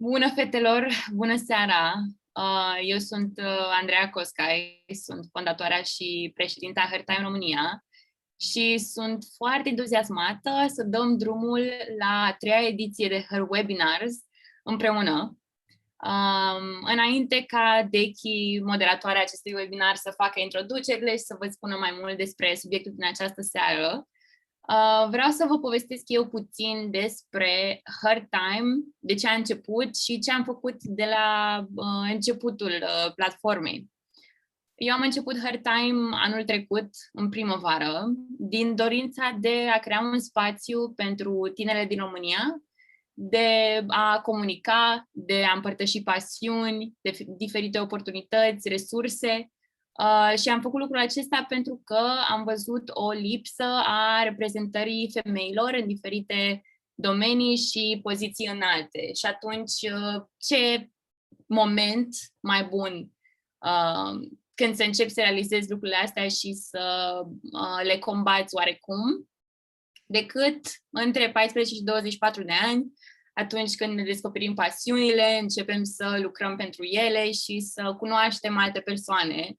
Bună, fetelor! Bună seara! Eu sunt Andreea Coscai, sunt fondatoarea și președinta Her Time România și sunt foarte entuziasmată să dăm drumul la a treia ediție de Her Webinars împreună. Înainte ca Dechi, moderatoarea acestui webinar, să facă introducerile și să vă spună mai mult despre subiectul din această seară, vreau să vă povestesc eu puțin despre Her Time, de ce a început și ce am făcut de la începutul platformei. Eu am început Her Time anul trecut, în primăvară, din dorința de a crea un spațiu pentru tinerele din România, de a comunica, de a împărtăși pasiuni, de diferite oportunități, resurse. Și am făcut lucrul acesta pentru că am văzut o lipsă a reprezentării femeilor în diferite domenii și poziții înalte. Și atunci, ce moment mai bun când să începi să realizezi lucrurile astea și să le combați oarecum, decât între 14 și 24 de ani, atunci când ne descoperim pasiunile, începem să lucrăm pentru ele și să cunoaștem alte persoane.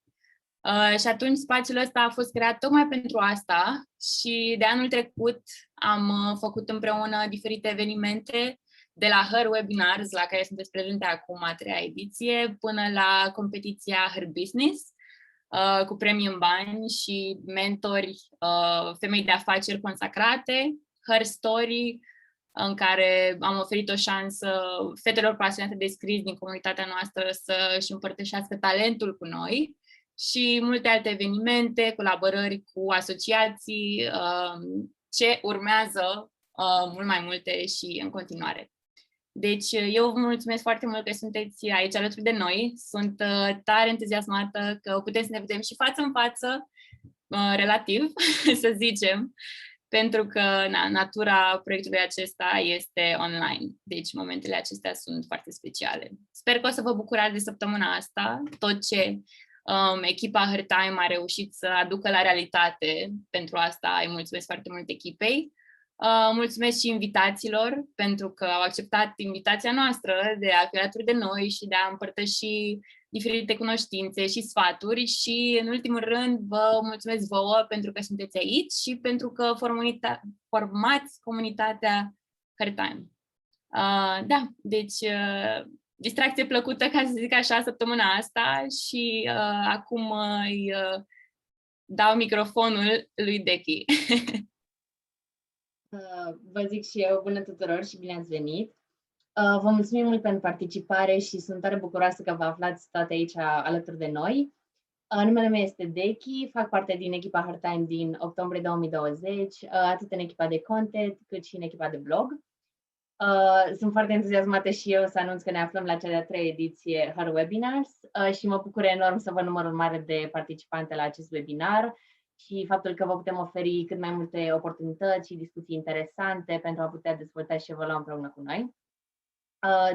Și atunci spațiul ăsta a fost creat tocmai pentru asta și de anul trecut am făcut împreună diferite evenimente, de la Her Webinars, la care sunteți prezente acum, a treia ediție, până la competiția Her Business, cu premii în bani și mentori, femei de afaceri consacrate, Her Story, în care am oferit o șansă fetelor pasionate de scris din comunitatea noastră să-și împărtășească talentul cu noi, și multe alte evenimente, colaborări cu asociații, ce urmează mult mai multe și în continuare. Deci eu vă mulțumesc foarte mult că sunteți aici alături de noi. Sunt tare entuziasmată că putem să ne vedem și față în față, relativ, să zicem, pentru că natura proiectului acesta este online. Deci momentele acestea sunt foarte speciale. Sper că o să vă bucurați de săptămâna asta, tot ce echipa Her Time a reușit să aducă la realitate. Pentru asta îi mulțumesc foarte mult echipei. Mulțumesc și invitațiilor pentru că au acceptat invitația noastră de a fi alături de noi și de a împărtăși diferite cunoștințe și sfaturi și, în ultimul rând, vă mulțumesc vouă pentru că sunteți aici și pentru că formați comunitatea Her Time. Da, deci distracție plăcută, ca să zic așa, săptămâna asta și acum îi dau microfonul lui Dechi. Vă zic și eu bună tuturor și bine ați venit! Vă mulțumim mult pentru participare și sunt tare bucuroasă că vă aflați toate aici alături de noi. Numele meu este Dechi, fac parte din echipa Her Time din octombrie 2020, atât în echipa de content cât și în echipa de blog. Sunt foarte entuziasmată și eu să anunț că ne aflăm la cea de-a treia ediție Her Webinars și mă bucur enorm să văd numărul mare de participante la acest webinar și faptul că vă putem oferi cât mai multe oportunități și discuții interesante pentru a putea dezvolta și evolua împreună cu noi.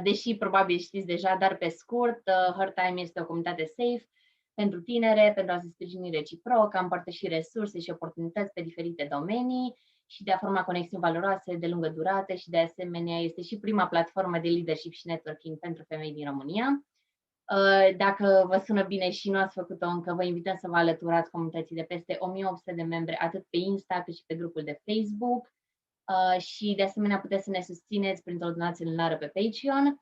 Deși probabil știți deja, dar pe scurt, Her Time este o comunitate safe pentru tinere, pentru a se sprijini reciproc, a împărtăși resurse și oportunități pe diferite domenii și de a forma conexiuni valoroase de lungă durată și de asemenea este și prima platformă de leadership și networking pentru femei din România. Dacă vă sună bine și nu ați făcut-o încă, vă invităm să vă alăturați comunității de peste 1800 de membri, atât pe Insta cât și pe grupul de Facebook. Și de asemenea puteți să ne susțineți printr-o donație lunară pe Patreon.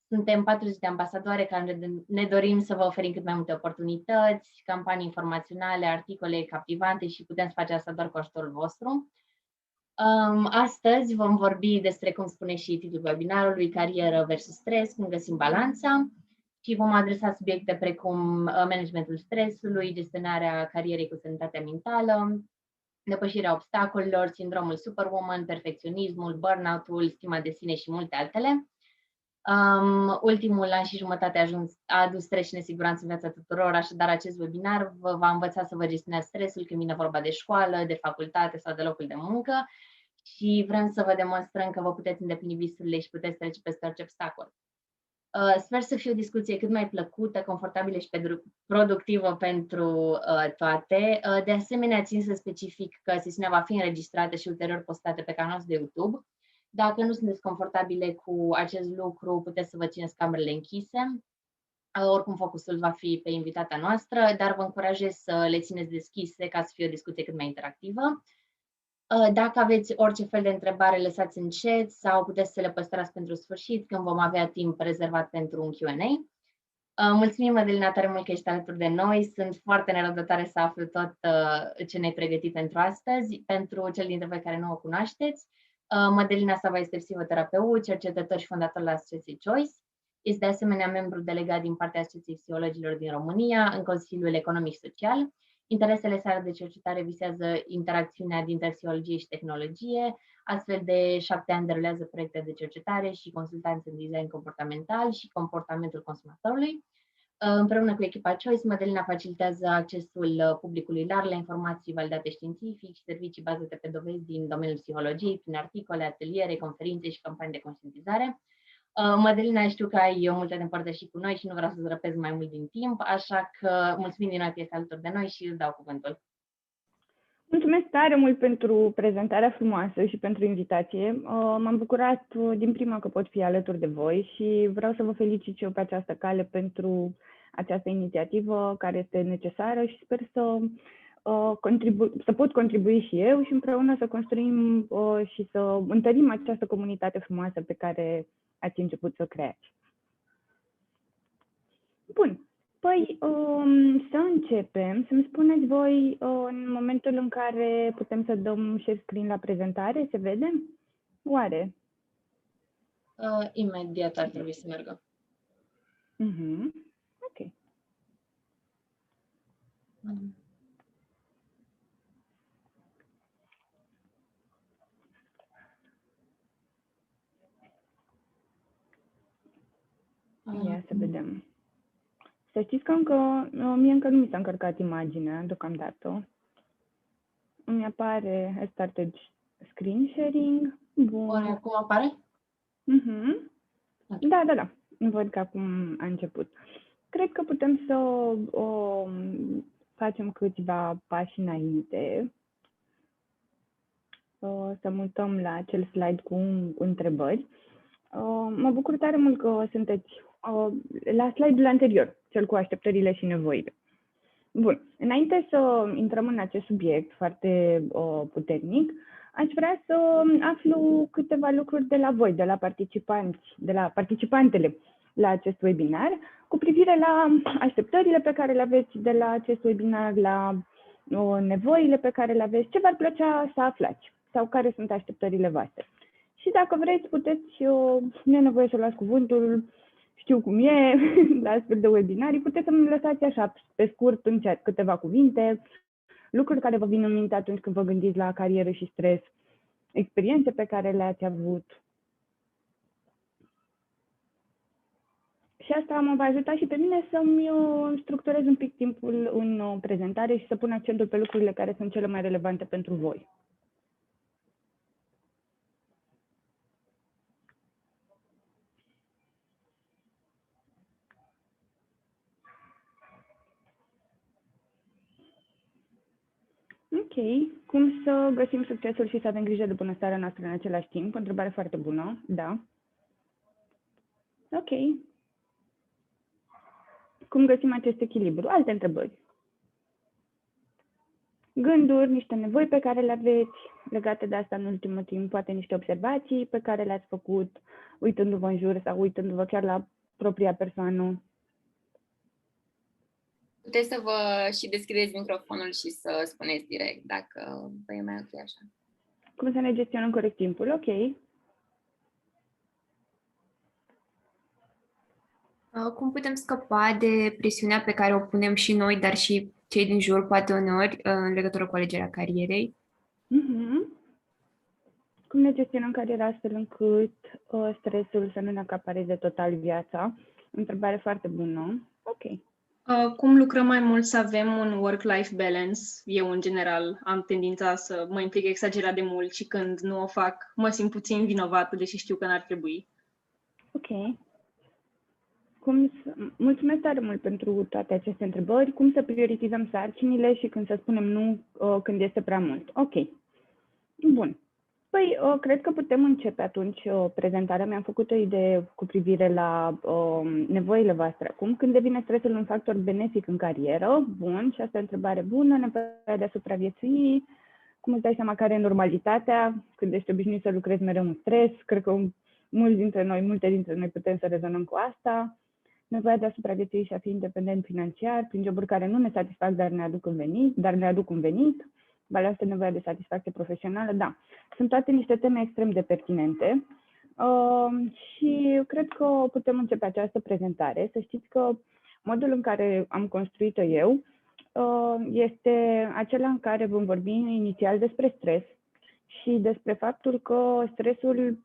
Suntem 40 de ambasadoare care ne dorim să vă oferim cât mai multe oportunități, campanii informaționale, articole captivante și putem să facem asta doar cu ajutorul vostru. Astăzi vom vorbi despre, cum spune și titlul webinarului, carieră versus stres, cum găsim balanța. Și vom adresa subiecte precum managementul stresului, gestionarea carierei cu sănătatea mentală, depășirea obstacolelor, sindromul Superwoman, perfecționismul, burnout-ul, stima de sine și multe altele. Ultimul an și jumătate a adus stres și nesiguranță în viața tuturor, așadar acest webinar vă va învăța să vă gestionați stresul când vine vorba de școală, de facultate sau de locul de muncă și vrem să vă demonstrăm că vă puteți îndeplini visurile și puteți trece peste orice obstacol. Sper să fie o discuție cât mai plăcută, confortabilă și productivă pentru toate. De asemenea, țin să specific că sesiunea va fi înregistrată și ulterior postată pe canalul de YouTube. Dacă nu sunteți confortabile cu acest lucru, puteți să vă țineți camerele închise. Oricum, focusul va fi pe invitata noastră, dar vă încurajez să le țineți deschise ca să fie o discuție cât mai interactivă. Dacă aveți orice fel de întrebare, lăsați în chat sau puteți să le păstrați pentru sfârșit, când vom avea timp rezervat pentru un Q&A. Mulțumim, Mădălina, tare mult că ești alături de noi. Sunt foarte nerăbdătoare să aflu tot ce ne-ai pregătit pentru astăzi. Pentru cel dintre voi care nu o cunoașteți, Mădălina Sava este psihoterapeut, cercetător și fondator la Asociației Choice. Este de asemenea membru delegat din partea Asociației Psihologilor din România în Consiliul Economic și Social. Interesele sale de cercetare visează interacțiunea dintre psihologie și tehnologie. Astfel, de 7 ani derulează proiecte de cercetare și consultanță în design comportamental și comportamentul consumatorului. Împreună cu echipa Choice, Mădălina facilitează accesul publicului larg la informații validate științific și servicii bazate pe dovezi din domeniul psihologiei, prin articole, ateliere, conferințe și campanii de conștientizare. Mădălina, știu că ai multe de împărtășit cu noi și nu vreau să-ți răpesc mai mult din timp, așa că mulțumim din nou că ești alături de noi și îți dau cuvântul. Mulțumesc tare mult pentru prezentarea frumoasă și pentru invitație. M-am bucurat din prima că pot fi alături de voi și vreau să vă felicit și eu pe această cale pentru această inițiativă care este necesară și sper să pot contribui și eu și împreună să construim și să întărim această comunitate frumoasă pe care ați început să o creați. Bun. Păi, să începem. Să-mi spuneți voi, în momentul în care putem să dăm share screen la prezentare, se vede? Oare? Imediat ar trebui să meargă. Ok. Ia să vedem. Să știți că mie încă nu mi s-a încărcat imaginea deocamdată. Îmi apare I started screen sharing. Bun. Oare acum apare? Da. Văd că acum a început. Cred că putem să facem câțiva pași înainte. Să mutăm la acel slide cu întrebări. Mă bucur tare mult că sunteți la slide-ul anterior, cel cu așteptările și nevoile. Bun, înainte să intrăm în acest subiect foarte puternic, aș vrea să aflu câteva lucruri de la voi, de la participantele la acest webinar, cu privire la așteptările pe care le aveți de la acest webinar, la nevoile pe care le aveți, ce v-ar plăcea să aflați sau care sunt așteptările voastre. Și dacă vreți, puteți, nu e nevoie să luați cuvântul, știu cum e, la astfel de webinarii, puteți să-mi lăsați așa, pe scurt, în chat, câteva cuvinte, lucruri care vă vin în minte atunci când vă gândiți la carieră și stres, experiențe pe care le-ați avut. Și asta mă va ajuta și pe mine să-mi structurez un pic timpul în prezentare și să pun accentul pe lucrurile care sunt cele mai relevante pentru voi. Ok. Cum să găsim succesul și să avem grijă de bunăstarea noastră în același timp? O întrebare foarte bună, da. Ok. Cum găsim acest echilibru? Alte întrebări. Gânduri, niște nevoi pe care le aveți legate de asta în ultimul timp, poate niște observații pe care le-ați făcut uitându-vă în jur sau uitându-vă chiar la propria persoană. Puteți să vă și deschideți microfonul și să spuneți direct dacă vă e mai ok așa. Cum să ne gestionăm corect timpul? Ok. Cum putem scăpa de presiunea pe care o punem și noi, dar și cei din jur, poate uneori, în legătură cu alegerea carierei? Cum ne gestionăm cariera astfel încât stresul să nu ne acapareze total viața? Întrebare foarte bună. Ok. Cum lucrăm mai mult să avem un work-life balance? Eu, în general, am tendința să mă implic exagerat de mult și când nu o fac, mă simt puțin vinovată, deși știu că n-ar trebui. Ok. Mulțumesc tare mult pentru toate aceste întrebări. Cum să prioritizăm sarcinile și când să spunem nu când este prea mult? Ok. Bun. Păi, cred că putem începe atunci prezentarea. Mi-am făcut o idee cu privire la nevoile voastre acum. Când devine stresul un factor benefic în carieră? Bun, și asta e o întrebare bună. Nevoia de a supraviețui. Cum îți dai seama care e normalitatea? Când ești obișnuit să lucrezi mereu în stres? Cred că multe dintre noi putem să rezonăm cu asta. Nevoia de a supraviețui și a fi independent financiar, prin joburi care nu ne satisfac, dar ne aduc un venit. Valioasă nevoia de satisfacție profesională, da. Sunt toate niște teme extrem de pertinente și cred că putem începe această prezentare. Să știți că modul în care am construit-o eu este acela în care vom vorbi inițial despre stres și despre faptul că stresul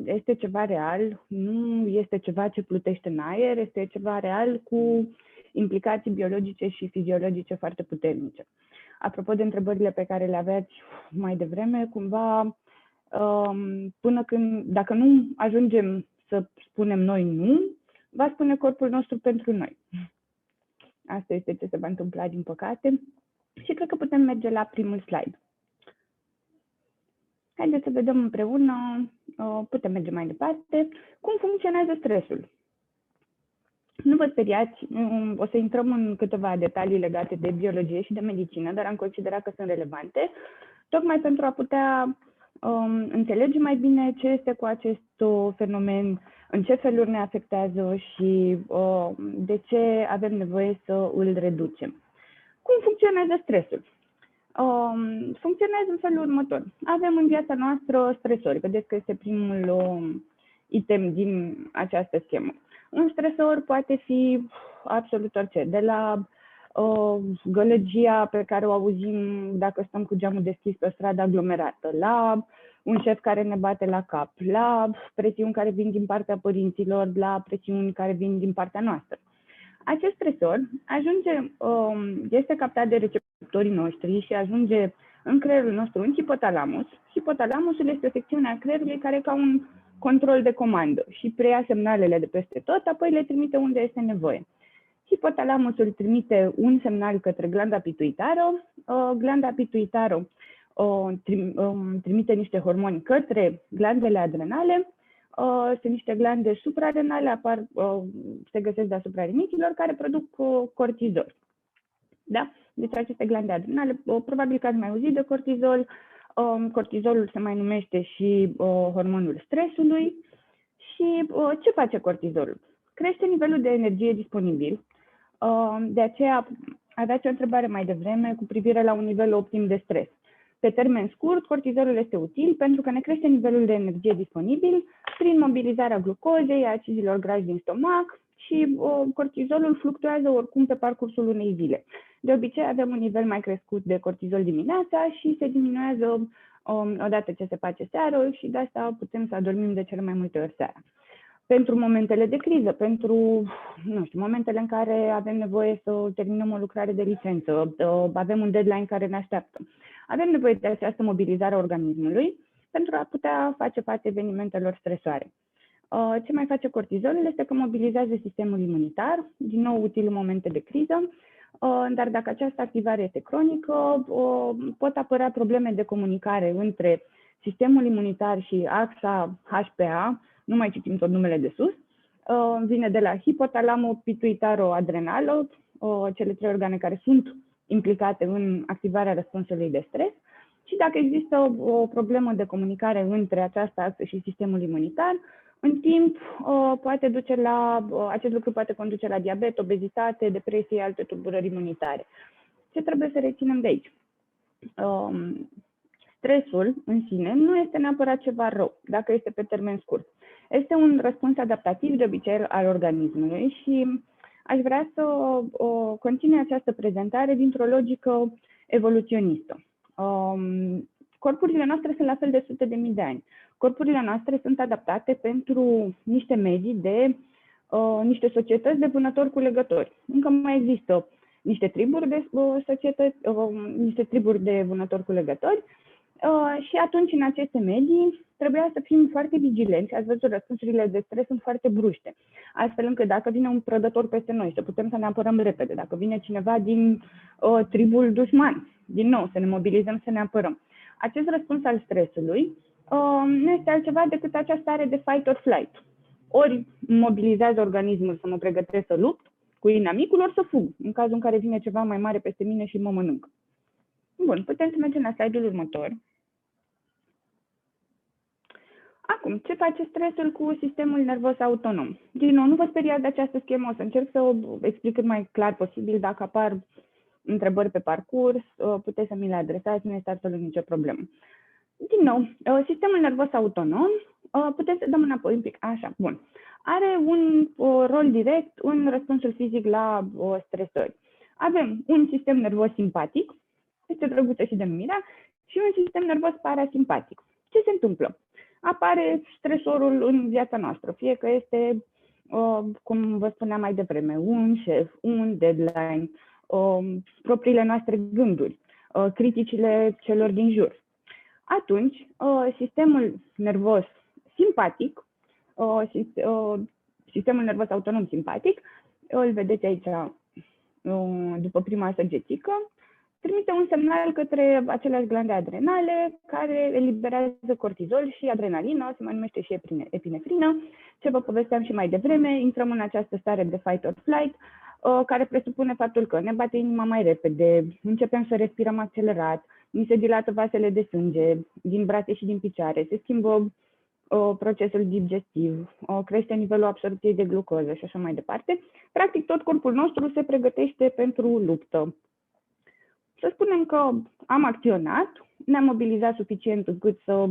este ceva real, nu este ceva ce plutește în aer, este ceva real cu implicații biologice și fiziologice foarte puternice. Apropo de întrebările pe care le aveați mai devreme, cumva, până când, dacă nu ajungem să spunem noi nu, va spune corpul nostru pentru noi. Asta este ce se va întâmpla, din păcate. Și cred că putem merge la primul slide. Haideți să vedem împreună, putem merge mai departe, cum funcționează stresul. Nu vă speriați, o să intrăm în câteva detalii legate de biologie și de medicină, dar am considerat că sunt relevante, tocmai pentru a putea înțelege mai bine ce este cu acest fenomen, în ce feluri ne afectează și de ce avem nevoie să îl reducem. Cum funcționează stresul? Funcționează în felul următor. Avem în viața noastră stresori. Vedeți că este primul item din această schemă. Un stresor poate fi absolut orice, de la gălăgia pe care o auzim dacă stăm cu geamul deschis pe o stradă aglomerată, la un șef care ne bate la cap, la presiuni care vin din partea părinților, la presiuni care vin din partea noastră. Acest stresor este captat de receptorii noștri și ajunge în creierul nostru, în hipotalamus. Hipotalamusul este o secțiune a creierului care e ca un control de comandă și preia semnalele de peste tot, apoi le trimite unde este nevoie. Hipotalamusul trimite un semnal către glanda pituitară, glanda pituitară trimite niște hormoni către glandele adrenale, sunt niște glande suprarenale, se găsesc deasupra rinichilor, care produc cortizol. Da? Deci aceste glande adrenale, probabil că ați mai auzit de cortizol. Cortizolul se mai numește și hormonul stresului. Și ce face cortizolul? Crește nivelul de energie disponibil. De aceea aveați o întrebare mai devreme cu privire la un nivel optim de stres. Pe termen scurt, cortizolul este util pentru că ne crește nivelul de energie disponibil prin mobilizarea glucozei, a acizilor grași din stomac și cortizolul fluctuează oricum pe parcursul unei zile. De obicei avem un nivel mai crescut de cortizol dimineața și se diminuează odată ce se face seară și de asta putem să adormim de cele mai multe ori seara. Pentru momentele de criză, pentru momentele în care avem nevoie să terminăm o lucrare de licență, avem un deadline care ne așteaptă. Avem nevoie de această mobilizare a organismului pentru a putea face față evenimentelor stresoare. Ce mai face cortizolul este că mobilizează sistemul imunitar, din nou util în momente de criză, dar dacă această activare este cronică, pot apărea probleme de comunicare între sistemul imunitar și axa HPA, nu mai citim tot numele de sus, vine de la hipotalamo-pituitaro-adrenală, cele trei organe care sunt implicate în activarea răspunsului de stres. Și dacă există o problemă de comunicare între această axă și sistemul imunitar, în timp acest lucru poate conduce la diabet, obezitate, depresie și alte tulburări imunitare. Ce trebuie să reținem de aici? Stresul în sine nu este neapărat ceva rău, dacă este pe termen scurt. Este un răspuns adaptativ de obicei al organismului și aș vrea să continui această prezentare dintr-o logică evoluționistă. Corpurile noastre sunt la fel de sute de mii de ani. Corpurile noastre sunt adaptate pentru niște medii de niște societăți de vânători-culegători. Încă mai există niște triburi de vânători-culegători și atunci în aceste medii trebuia să fim foarte vigilenți. Ați văzut, răspunsurile de stres sunt foarte bruște, astfel încât dacă vine un prădător peste noi, să putem să ne apărăm repede. Dacă vine cineva din tribul dușman, din nou, să ne mobilizăm, să ne apărăm. Acest răspuns al stresului nu este altceva decât această stare de fight or flight. Ori mobilizează organismul să mă pregătesc să lupt cu inamicul, ori să fug, în cazul în care vine ceva mai mare peste mine și mă mănânc. Bun, putem să mergem la slide-ul următor. Acum, ce face stresul cu sistemul nervos autonom? Din nou, nu vă speriați de această schemă, o să încerc să o explic cât mai clar posibil. Dacă apar întrebări pe parcurs, puteți să mi le adresați, nu este absolut nicio problemă. Din nou, sistemul nervos autonom, putem să dăm înapoi un pic, așa, bun. Are un rol direct în răspunsul fizic la stresori. Avem un sistem nervos simpatic, este drăguță și denumirea, și un sistem nervos parasimpatic. Ce se întâmplă? Apare stresorul în viața noastră, fie că este, cum vă spuneam mai devreme, un șef, un deadline, propriile noastre gânduri, criticile celor din jur. Atunci, sistemul nervos simpatic, sistemul nervos autonom simpatic, îl vedeți aici după prima săgetică, trimite un semnal către aceleași glande adrenale care eliberează cortizol și adrenalină, se mai numește și epinefrină. Ce vă povesteam și mai devreme, intrăm în această stare de fight or flight, care presupune faptul că ne bate inima mai repede, începem să respirăm accelerat, ni se dilată vasele de sânge din brațe și din picioare, se schimbă procesul digestiv, crește nivelul absorbției de glucoză și așa mai departe. Practic, tot corpul nostru se pregătește pentru luptă. Să spunem că am acționat, ne-am mobilizat suficient încât să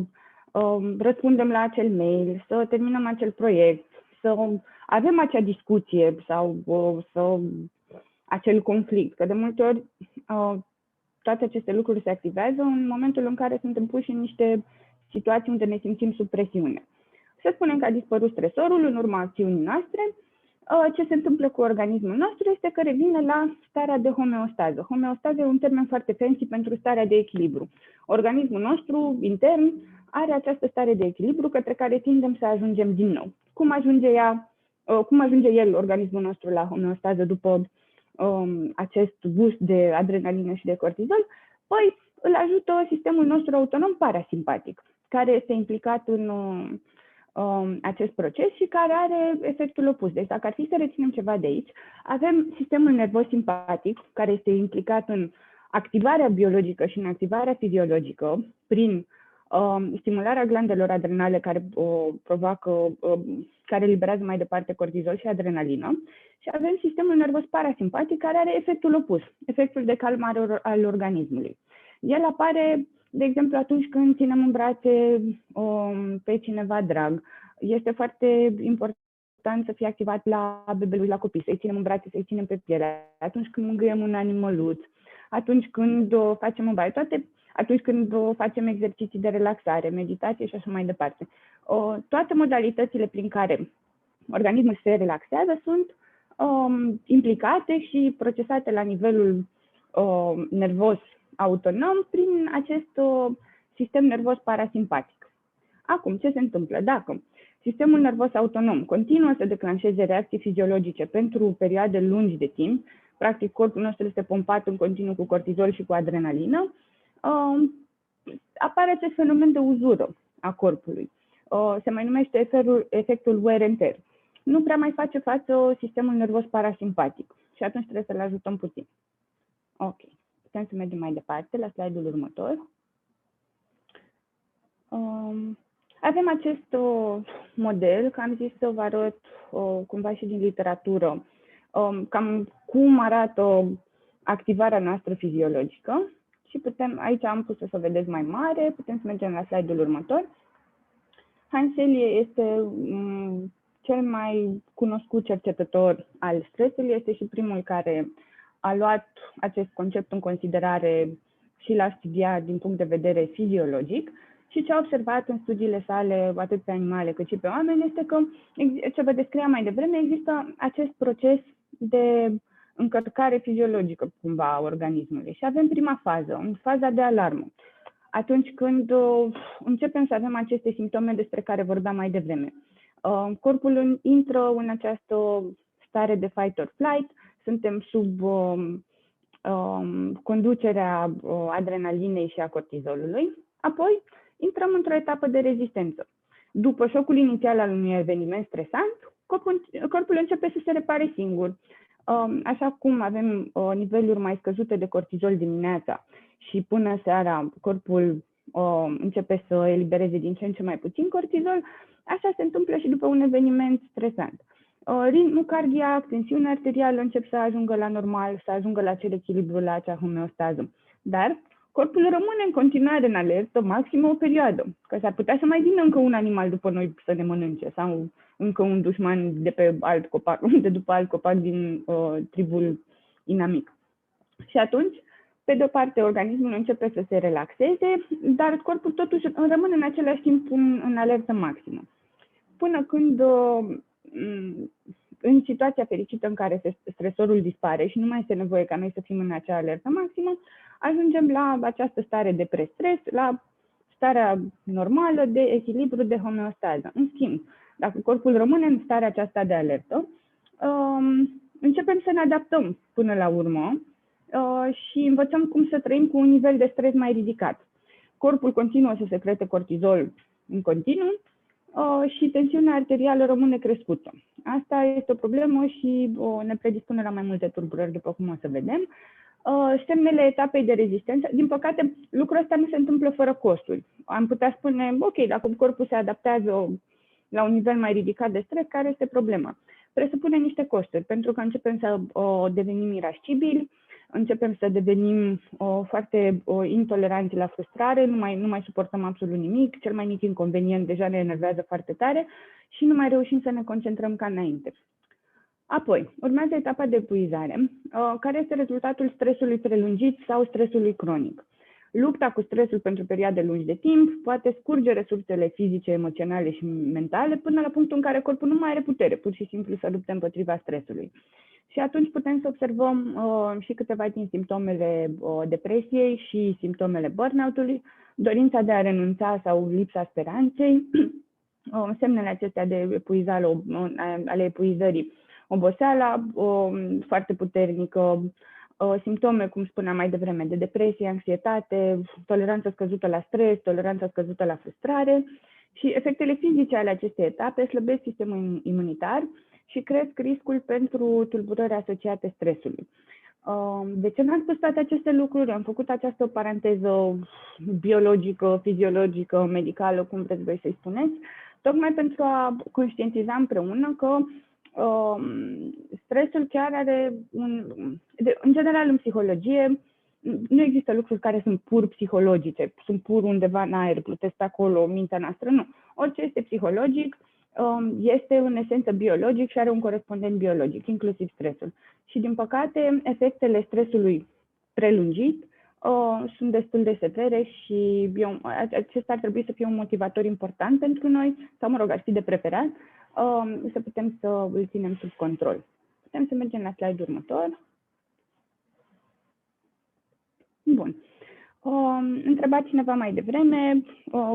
răspundem la acel mail, să terminăm acel proiect, să avem acea discuție sau acel conflict. Că de multe ori toate aceste lucruri se activează în momentul în care suntem puși în niște situații unde ne simțim sub presiune. Să spunem că a dispărut stresorul în urma acțiunii noastre. Ce se întâmplă cu organismul nostru este că revine la starea de homeostază. Homeostază e un termen foarte fancy pentru starea de echilibru. Organismul nostru intern are această stare de echilibru către care tindem să ajungem din nou. Cum ajunge el, organismul nostru, la homeostază după acest boost de adrenalină și de cortizol? Păi îl ajută sistemul nostru autonom parasimpatic, care este implicat în acest proces și care are efectul opus. Deci dacă ar fi să reținem ceva de aici, avem sistemul nervos simpatic, care este implicat în activarea biologică și în activarea fiziologică prin stimularea glandelor adrenale care liberează mai departe cortizol și adrenalină, și avem sistemul nervos parasimpatic, care are efectul opus, efectul de calmare al organismului. El apare, de exemplu, atunci când ținem în brațe pe cineva drag. Este foarte important să fie activat la bebeluși, la copii, să-i ținem în brațe, să-i ținem pe piele, atunci când mângâiem un animăluț, atunci când facem o baie, atunci când facem exerciții de relaxare, meditație și așa mai departe. Toate modalitățile prin care organismul se relaxează sunt implicate și procesate la nivelul nervos autonom prin acest sistem nervos parasimpatic. Acum, ce se întâmplă? Dacă sistemul nervos autonom continuă să declanșeze reacții fiziologice pentru perioade lungi de timp, practic corpul nostru este pompat în continuu cu cortizol și cu adrenalină, apare acest fenomen de uzură a corpului. Se mai numește efectul wear and tear. Nu prea mai face față sistemul nervos parasimpatic și atunci trebuie să-l ajutăm puțin. Ok. Putem să mergem mai departe la slide-ul următor. Avem acest model, că am zis să vă arăt cumva și din literatură cam cum arată activarea noastră fiziologică și aici am pus să vedeți mai mare, putem să mergem la slide-ul următor. Hans Selye este cel mai cunoscut cercetător al stresului, este și primul care a luat acest concept în considerare și l-a studiat din punct de vedere fiziologic, și ce a observat în studiile sale, atât pe animale cât și pe oameni, este că, ce vă descriam mai devreme, există acest proces de încărcare fiziologică cumva a organismului. Și avem prima fază, faza de alarmă. Atunci când începem să avem aceste simptome despre care vorbeam mai devreme. Corpul intră în această stare de fight or flight, suntem sub conducerea adrenalinei și a cortizolului. Apoi, intrăm într-o etapă de rezistență. După șocul inițial al unui eveniment stresant, corpul începe să se repare singur. Așa cum avem niveluri mai scăzute de cortizol dimineața și până seara corpul începe să elibereze din ce în ce mai puțin cortizol, așa se întâmplă și după un eveniment stresant. Ritmul cardiac, tensiunea arterială încep să ajungă la normal, să ajungă la acel echilibru, la acea homeostază. Dar corpul rămâne în continuare în alertă maximă o perioadă, că s-ar putea să mai vină încă un animal după noi să ne mănânce sau încă un dușman de pe alt copac, de după alt copac din tribul inamic. Și atunci, pe de o parte, organismul începe să se relaxeze, dar corpul totuși rămâne în același timp în alertă maximă. Până când, în situația fericită în care stresorul dispare și nu mai este nevoie ca noi să fim în acea alertă maximă, ajungem la această stare de prestres, la starea normală de echilibru, de homeostază. În schimb, dacă corpul rămâne în starea aceasta de alertă, începem să ne adaptăm până la urmă și învățăm cum să trăim cu un nivel de stres mai ridicat. Corpul continuă să secrete cortizol în continuu și tensiunea arterială rămâne crescută. Asta este o problemă și ne predispune la mai multe tulburări, după cum o să vedem. Semnele etapei de rezistență, din păcate, lucrul ăsta nu se întâmplă fără costuri. Am putea spune, ok, dacă corpul se adaptează la un nivel mai ridicat de stres, care este problema? Presupune niște costuri, pentru că începem să devenim irascibili, începem să devenim foarte intoleranți la frustrare, nu mai suportăm absolut nimic, cel mai mic inconvenient deja ne enervează foarte tare și nu mai reușim să ne concentrăm ca înainte. Apoi, urmează etapa de epuizare, care este rezultatul stresului prelungit sau stresului cronic. Lupta cu stresul pentru perioade lungi de timp poate scurge resursele fizice, emoționale și mentale până la punctul în care corpul nu mai are putere, pur și simplu să lupte împotriva stresului. Și atunci putem să observăm și câteva din simptomele depresiei și simptomele burnout-ului, dorința de a renunța sau lipsa speranței, semnele acestea de epuizare, ale epuizării, oboseala foarte puternică, simptome, cum spuneam mai devreme, de depresie, anxietate, toleranță scăzută la stres, toleranță scăzută la frustrare și efectele fizice ale acestei etape slăbesc sistemul imunitar și cresc riscul pentru tulburări asociate stresului. De ce n-am spus toate aceste lucruri? Am făcut această paranteză biologică, fiziologică, medicală, cum vreți voi să-i spuneți, tocmai pentru a conștientiza împreună că stresul chiar are în general în psihologie, nu există lucruri care sunt pur psihologice, sunt pur undeva în aer, plutesc pe acolo, mintea noastră, nu. Orice este psihologic este în esență biologic și are un corespondent biologic, inclusiv stresul. Și din păcate, efectele stresului prelungit sunt destul de severe și acesta ar trebui să fie un motivator important pentru noi, sau mă rog, ar fi de preferat, să putem să îl ținem sub control. Putem să mergem la slide-ul următor. Bun. Întreba cineva mai devreme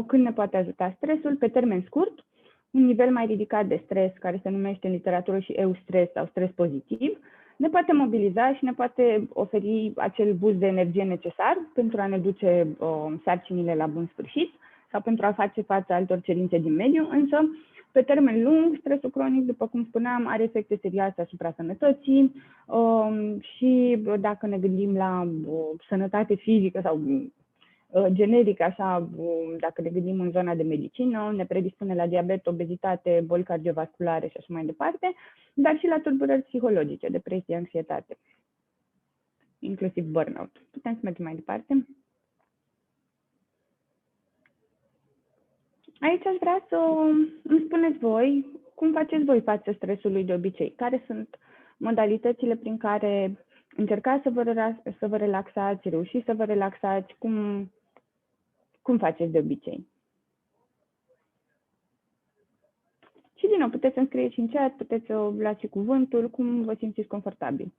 când ne poate ajuta stresul pe termen scurt, un nivel mai ridicat de stres, care se numește în literatură și eustres sau stres pozitiv, ne poate mobiliza și ne poate oferi acel boost de energie necesar pentru a ne duce sarcinile la bun sfârșit sau pentru a face față altor cerințe din mediu, însă pe termen lung, stresul cronic, după cum spuneam, are efecte serioase asupra sănătății și dacă ne gândim la sănătate fizică sau generic, așa, dacă ne gândim în zona de medicină, ne predispune la diabet, obezitate, boli cardiovasculare și așa mai departe, dar și la tulburări psihologice, depresie, anxietate, inclusiv burnout. Putem să mergem mai departe. Aici aș vrea să îmi spuneți voi cum faceți voi față stresului de obicei, care sunt modalitățile prin care încercați să vă relaxați, reușiți să vă relaxați, cum faceți de obicei. Și din nou, puteți să-mi scrieți în chat, puteți să luați cuvântul, cum vă simțiți confortabil.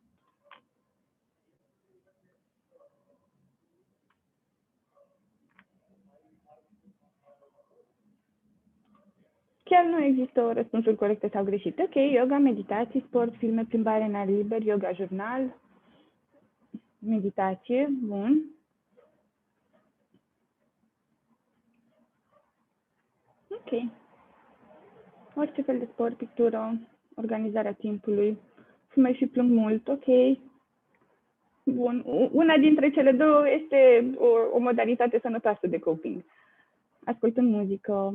Chiar nu există răspunsuri corecte sau greșite. Ok, yoga, meditații, sport, filme, plimbare în aer liber, yoga, jurnal, meditație, bun. Ok. Orice fel de sport, pictură, organizarea timpului. Fumez și plâng mult, ok. Bun. Una dintre cele două este o modalitate sănătoasă de coping. Ascultând muzică,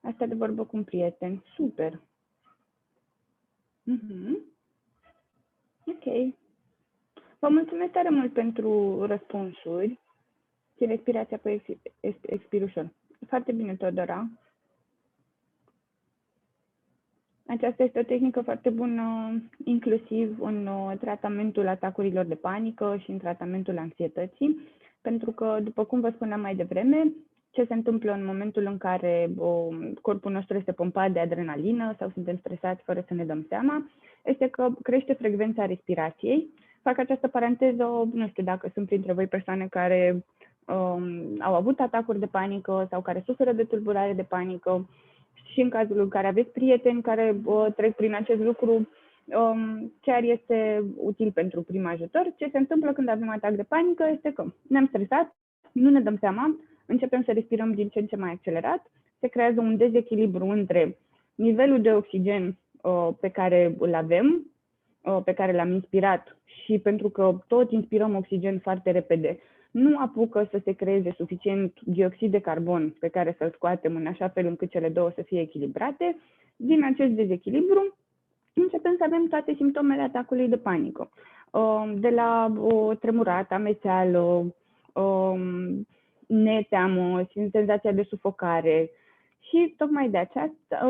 asta de vorbă cu un prieten. Super. Ok. Vă mulțumesc tare mult pentru răspunsuri. Și respirația pe expir ușor. Foarte bine, Teodora. Aceasta este o tehnică foarte bună, inclusiv în tratamentul atacurilor de panică și în tratamentul anxietății, pentru că, după cum vă spuneam mai devreme, ce se întâmplă în momentul în care corpul nostru este pompat de adrenalină sau suntem stresați fără să ne dăm seama, este că crește frecvența respirației. Fac această paranteză, nu știu dacă sunt printre voi persoane care au avut atacuri de panică sau care suferă de tulburare de panică și în cazul în care aveți prieteni care trec prin acest lucru, chiar este util pentru prim ajutor. Ce se întâmplă când avem atac de panică este că ne-am stresat, nu ne dăm seama, începem să respirăm din ce în ce mai accelerat, se creează un dezechilibru între nivelul de oxigen pe care îl avem, pe care l-am inspirat și pentru că tot inspirăm oxigen foarte repede, nu apucă să se creeze suficient dioxid de carbon pe care să-l scoatem în așa fel încât cele două să fie echilibrate. Din acest dezechilibru începem să avem toate simptomele atacului de panică. De la o tremurată, amețeală, neteamă, senzația de sufocare. Și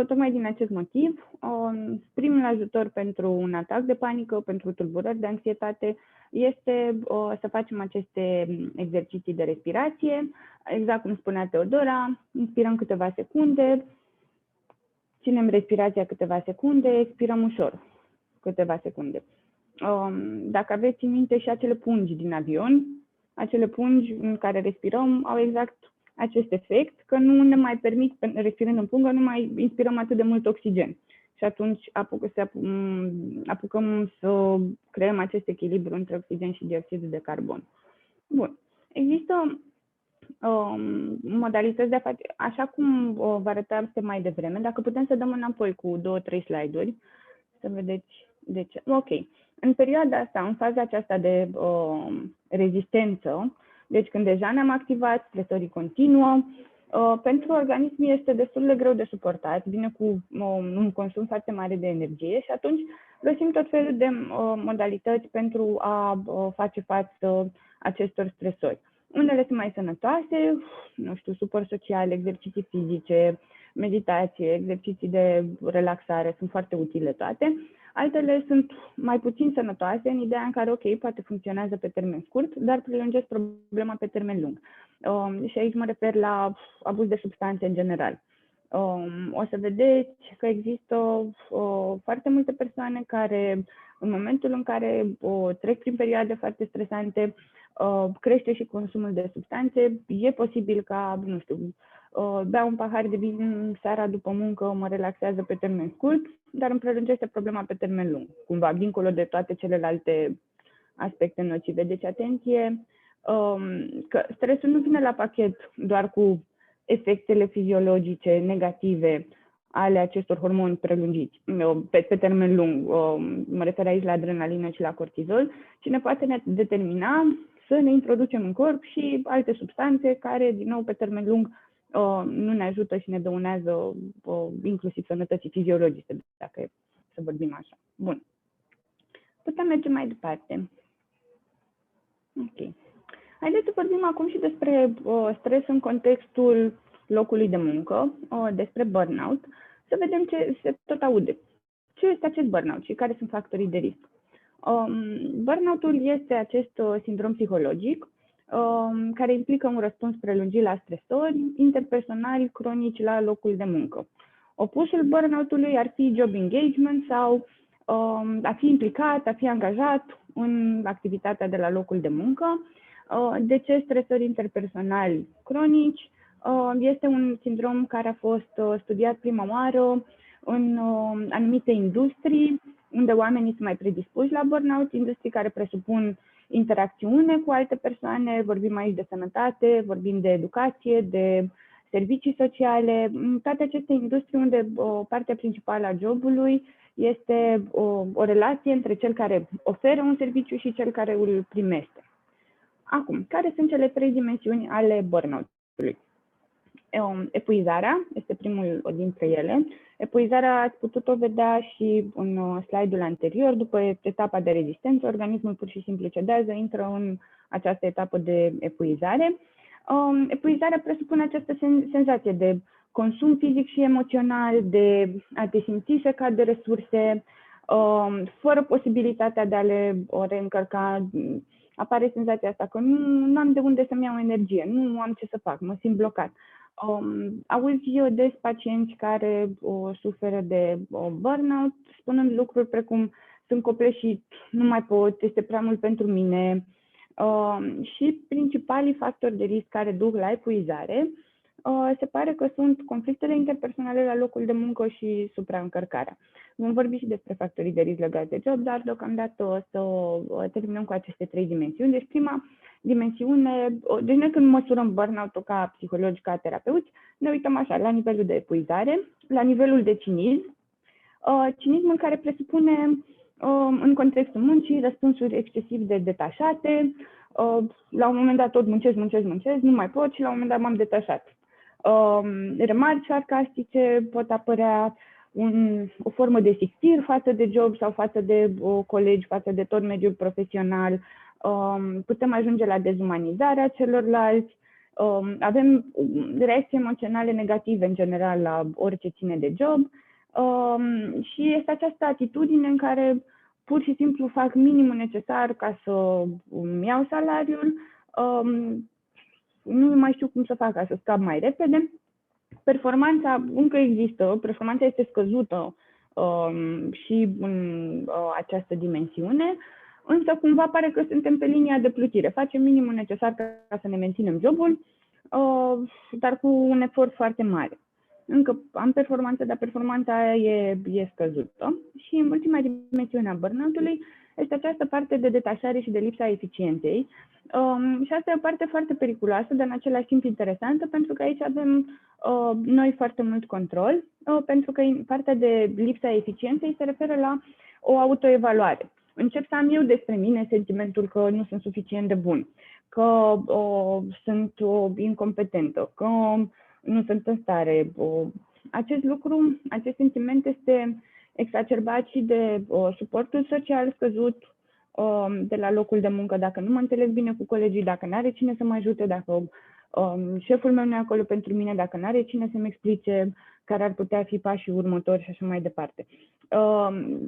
tocmai din acest motiv, primul ajutor pentru un atac de panică, pentru tulburări de anxietate, este să facem aceste exerciții de respirație. Exact cum spunea Teodora, inspirăm câteva secunde, ținem respirația câteva secunde, expirăm ușor câteva secunde. Dacă aveți în minte și acele pungi din avion, acele pungi în care respirăm au exact acest efect, că nu ne mai permit, respirând în pungă, nu mai inspirăm atât de mult oxigen. Și atunci apucăm să creăm acest echilibru între oxigen și dioxid de carbon. Bun. Există modalități de a face, așa cum vă arătam mai devreme, dacă putem să dăm înapoi cu 2-3 slide-uri, să vedeți de ce. Ok. În perioada asta, în faza aceasta de rezistență, deci când deja ne-am activat, stresorii continuă, pentru organism este destul de greu de suportat, vine cu un consum foarte mare de energie și atunci găsim tot felul de modalități pentru a face față acestor stresori. Unele sunt mai sănătoase, nu știu, suport social, exerciții fizice, meditație, exerciții de relaxare, sunt foarte utile toate. Altele sunt mai puțin sănătoase în ideea în care, ok, poate funcționează pe termen scurt, dar prelungesc problema pe termen lung. Și aici mă refer la abuz de substanțe în general. O să vedeți că există foarte multe persoane care, în momentul în care trec prin perioade foarte stresante, crește și consumul de substanțe. E posibil ca, nu știu, beau un pahar de vin seara după muncă, mă relaxează pe termen scurt, dar îmi prelungește problema pe termen lung, cumva, dincolo de toate celelalte aspecte nocive. Deci, atenție, că stresul nu vine la pachet doar cu efectele fiziologice negative ale acestor hormoni prelungiți, pe termen lung. Mă refer aici la adrenalină și la cortizol, ci ne poate determina să ne introducem în corp și alte substanțe care, din nou, pe termen lung, nu ne ajută și ne dăunează inclusiv sănătății fiziologice, dacă e să vorbim așa. Bun. Putem merge mai departe. Ok. Haideți să vorbim acum și despre stres în contextul locului de muncă, despre burnout, să vedem ce se tot aude. Ce este acest burnout și care sunt factorii de risc? Burnout-ul este acest sindrom psihologic care implică un răspuns prelungit la stresori interpersonali cronici la locul de muncă. Opusul burnout-ului ar fi job engagement sau a fi implicat, a fi angajat în activitatea de la locul de muncă. De ce stresori interpersonali cronici? Este un sindrom care a fost studiat prima oară în anumite industrii, unde oamenii sunt mai predispuși la burnout, industrii care presupun interacțiune cu alte persoane, vorbim aici de sănătate, vorbim de educație, de servicii sociale, toate aceste industrii unde partea principală a jobului este o relație între cel care oferă un serviciu și cel care îl primește. Acum, care sunt cele 3 dimensiuni ale burnout-ului? Epuizarea este primul dintre ele. Epuizarea ați putut-o vedea și în slide-ul anterior. După etapa de rezistență, organismul pur și simplu cedează, intră în această etapă de epuizare. Epuizarea presupune această senzație de consum fizic și emoțional, de a te simți secat de resurse, fără posibilitatea de a le reîncărca. Apare senzația asta că nu am de unde să-mi iau energie, nu am ce să fac, mă simt blocat. Auzi eu des pacienți care suferă de burnout, spunând lucruri precum sunt copleșit, nu mai pot, este prea mult pentru mine. Și principalii factori de risc care duc la epuizare se pare că sunt conflictele interpersonale la locul de muncă și supraîncărcarea. Vom vorbi și despre factorii de risc legați de job, dar deocamdată o să terminăm cu aceste 3 dimensiuni. Deci prima dimensiune, deci noi când măsurăm burnout-ul ca psihologi, ca terapeuți, ne uităm așa la nivelul de epuizare, la nivelul de cinism, cinismul care presupune în contextul muncii răspunsuri excesiv de detașate, la un moment dat tot muncesc, nu mai pot și la un moment dat m-am detașat. Remarci sarcastice pot apărea, o formă de sictir față de job sau față de colegi, față de tot mediul profesional. Putem ajunge la dezumanizarea celorlalți. Avem reacții emoționale negative în general la orice ține de job. Și este această atitudine în care pur și simplu fac minimul necesar ca să îmi iau salariul, nu mai știu cum să fac ca să scap mai repede. Performanța încă există, performanța este scăzută și în această dimensiune, însă cumva pare că suntem pe linia de plutire. Facem minimul necesar ca să ne menținem jobul, dar cu un efort foarte mare. Încă am performanță, dar performanța e scăzută. Și în ultima dimensiune a burnout-ului este această parte de detașare și de lipsa eficienței. Și asta e o parte foarte periculoasă, dar în același timp interesantă, pentru că aici avem noi foarte mult control, pentru că partea de lipsa eficienței se referă la o autoevaluare. Încep să am eu despre mine sentimentul că nu sunt suficient de bun, că sunt incompetentă, că nu sunt în stare. Acest sentiment este exacerbat și de suportul social scăzut de la locul de muncă, dacă nu mă înțeleg bine cu colegii, dacă nu are cine să mă ajute, dacă șeful meu nu e acolo pentru mine, dacă nu are cine să-mi explice care ar putea fi pașii următori și așa mai departe.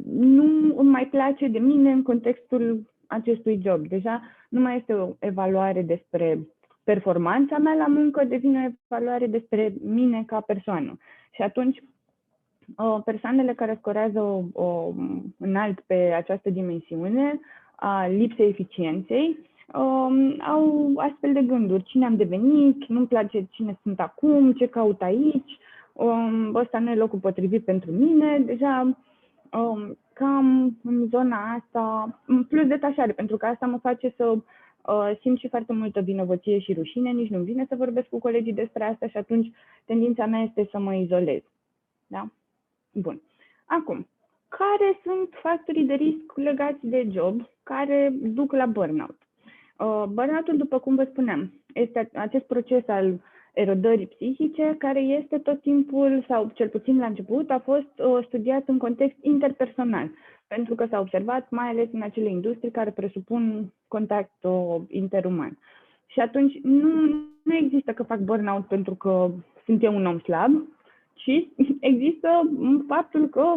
Nu îmi mai place de mine în contextul acestui job. Deja nu mai este o evaluare despre performanța mea la muncă, devine o evaluare despre mine ca persoană. Și atunci persoanele care scorează înalt pe această dimensiune a lipsei eficienței au astfel de gânduri. Cine am devenit, nu-mi place cine sunt acum, ce caut aici, ăsta nu e locul potrivit pentru mine. Deja cam în zona asta, plus detașare, pentru că asta mă face să simt și foarte multă vinovăție și rușine, nici nu-mi vine să vorbesc cu colegii despre asta și atunci tendința mea este să mă izolez. Da? Bun. Acum, care sunt factorii de risc legați de job care duc la burnout? Burnout-ul, după cum vă spuneam, este acest proces al erodării psihice care este tot timpul, sau cel puțin la început, a fost studiat în context interpersonal, pentru că s-a observat mai ales în acele industrii care presupun contact interuman. Și atunci nu există că fac burnout pentru că sunt eu un om slab, ci există faptul că,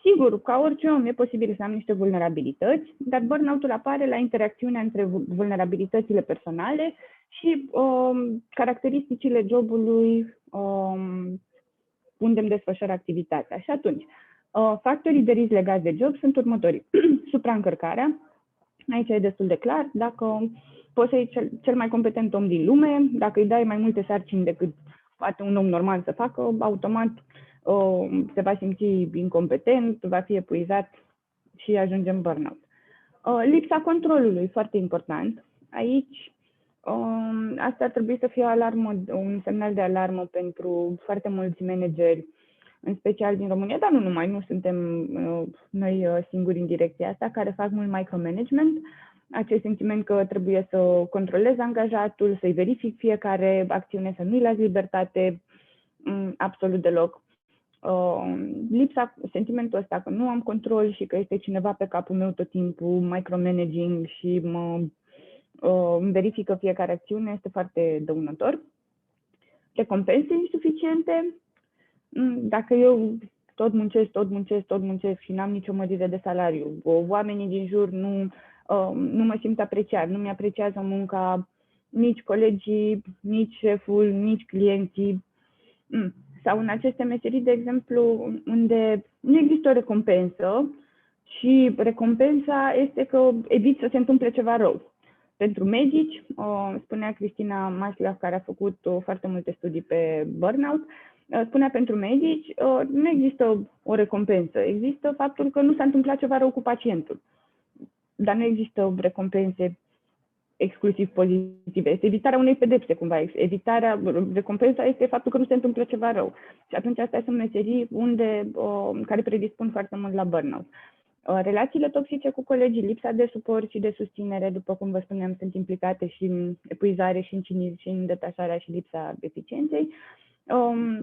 sigur, ca orice om e posibil să am niște vulnerabilități, dar burnout-ul apare la interacțiunea între vulnerabilitățile personale și caracteristicile jobului unde îmi desfășor activitatea. Și atunci, factorii de risc legați de job sunt următorii. Supraîncărcarea, aici e destul de clar, dacă poți să iei cel mai competent om din lume, dacă îi dai mai multe sarcini decât poate un om normal să facă, automat se va simți incompetent, va fi epuizat și ajunge în burnout. Lipsa controlului, foarte important. Aici Asta ar trebui să fie un semnal de alarmă pentru foarte mulți manageri, în special din România, dar nu numai, nu suntem noi singuri în direcția asta, care fac mult micromanagement, acest sentiment că trebuie să controlez angajatul, să-i verific fiecare acțiune, să nu-i las libertate absolut deloc. Sentimentul ăsta că nu am control și că este cineva pe capul meu tot timpul, micromanaging și îmi verifică fiecare acțiune, este foarte dăunător. Recompense insuficiente. Dacă eu tot muncesc și n-am nicio mărire de salariu, oamenii din jur nu mă simt apreciat, nu mi-apreciază munca nici colegii, nici șeful, nici clienții. Sau în aceste meserii, de exemplu, unde nu există o recompensă și recompensa este că evit să se întâmple ceva rău. Pentru medici, spunea Cristina Maslach, care a făcut foarte multe studii pe burnout, spunea pentru medici, nu există o recompensă, există faptul că nu s-a întâmplat ceva rău cu pacientul. Dar nu există recompense exclusiv pozitive. Este evitarea unei pedepse, cumva. Recompensa este faptul că nu se întâmplă ceva rău. Și atunci astea sunt meserii care predispun foarte mult la burnout. Relațiile toxice cu colegii, lipsa de suport și de susținere, după cum vă spuneam, sunt implicate și în epuizare, și în cinism, și în detașarea și lipsa eficienței.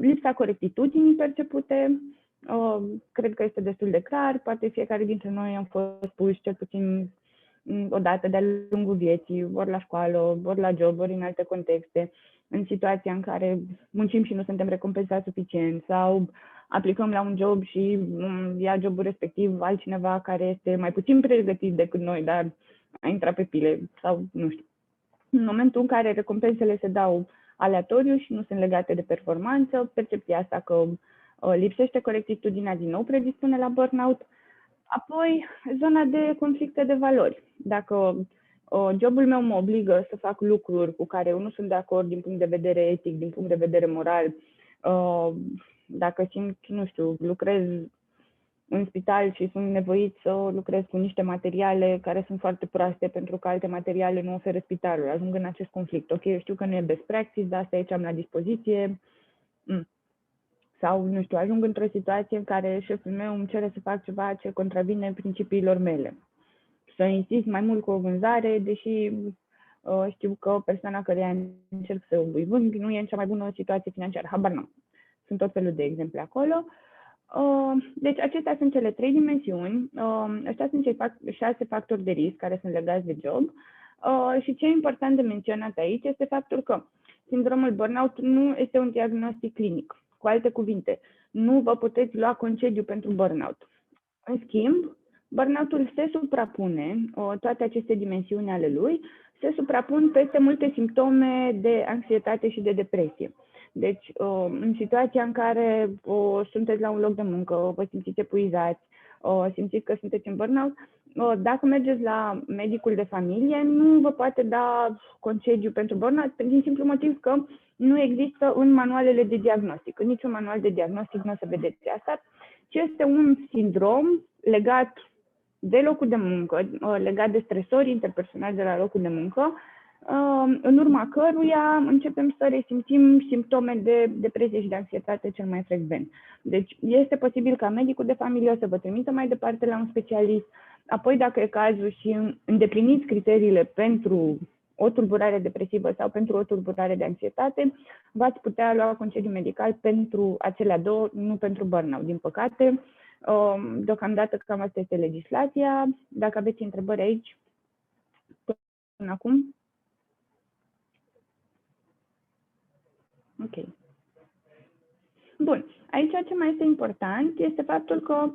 Lipsa corectitudinii percepute, cred că este destul de clar, poate fiecare dintre noi am fost puși cel puțin o dată de-a lungul vieții, ori la școală, ori la job, ori în alte contexte, în situația în care muncim și nu suntem recompensați suficient sau aplicăm la un job și ia jobul respectiv altcineva care este mai puțin pregătit decât noi, dar a intrat pe pile sau nu știu. În momentul în care recompensele se dau aleatoriu și nu sunt legate de performanță, percepția asta că lipsește corectitudinea din nou predispune la burnout. Apoi, zona de conflicte de valori. Dacă jobul meu mă obligă să fac lucruri cu care eu nu sunt de acord din punct de vedere etic, din punct de vedere moral, dacă simt, nu știu, lucrez în spital și sunt nevoit să lucrez cu niște materiale care sunt foarte proaste pentru că alte materiale nu oferă spitalul, ajung în acest conflict. Ok, eu știu că nu e best practice, dar asta aici am la dispoziție. Sau, nu știu, ajung într-o situație în care șeful meu îmi cere să fac ceva ce contravine principiilor mele. Să insist mai mult cu o vânzare, deși știu că persoana care încerc să îi vând nu e în cea mai bună situație financiară. Habar n-am. Sunt tot felul de exemple acolo. Deci acestea sunt cele 3 dimensiuni. Ăștia sunt cei 6 factori de risc care sunt legați de job. Și ce e important de menționat aici este faptul că sindromul burnout nu este un diagnostic clinic. Cu alte cuvinte, nu vă puteți lua concediu pentru burnout. În schimb, burnout-ul se suprapune, toate aceste dimensiuni ale lui, se suprapun peste multe simptome de anxietate și de depresie. Deci, în situația în care sunteți la un loc de muncă, vă simțiți epuizați, simțiți că sunteți în burnout, dacă mergeți la medicul de familie, nu vă poate da concediu pentru burnout, din simplu motiv că nu există în manualele de diagnostic. În niciun manual de diagnostic nu o să vedeți asta, ci este un sindrom legat de locul de muncă, legat de stresori interpersonali de la locul de muncă, în urma căruia începem să resimțim simptome de depresie și de anxietate cel mai frecvent. Deci este posibil ca medicul de familie să vă trimită mai departe la un specialist, apoi dacă e cazul și îndepliniți criteriile pentru o tulburare depresivă sau pentru o tulburare de anxietate, v-ați putea lua concediu medical pentru acelea două, nu pentru burnout. Din păcate, deocamdată cam asta este legislația. Dacă aveți întrebări aici, până acum. Ok. Bun. Aici ce mai este important este faptul că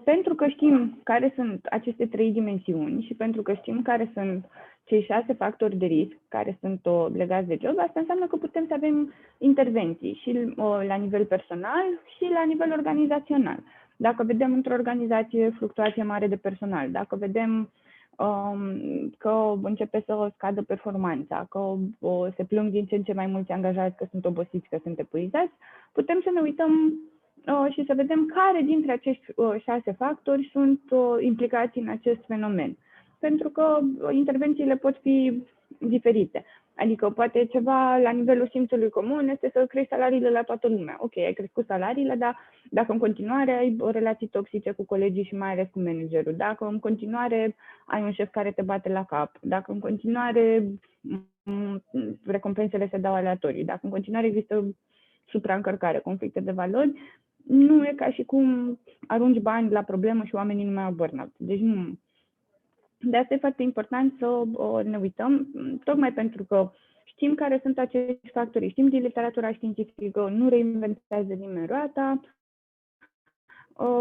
pentru că știm care sunt aceste 3 dimensiuni și pentru că știm care sunt cei 6 factori de risc care sunt legați de job, asta înseamnă că putem să avem intervenții și la nivel personal și la nivel organizațional. Dacă vedem într-o organizație fluctuație mare de personal, dacă vedem că începe să scadă performanța, că se plâng din ce în ce mai mulți angajați că sunt obosiți, că sunt epuizați, putem să ne uităm și să vedem care dintre acești 6 factori sunt implicați în acest fenomen. pentru că intervențiile pot fi diferite. Adică poate ceva la nivelul simțului comun este să crești salariile la toată lumea. Ok, ai crescut salariile, dar dacă în continuare ai relații toxice cu colegii și mai ales cu managerul, dacă în continuare ai un șef care te bate la cap, dacă în continuare recompensele se dau aleatorii, dacă în continuare există supraîncărcare, conflicte de valori, nu e ca și cum arunci bani la problemă și oamenii nu mai au burnout. Deci nu. De asta e foarte important să ne uităm, tocmai pentru că știm care sunt acești factori, știm din literatura științifică, nu reinventează nimeni roata,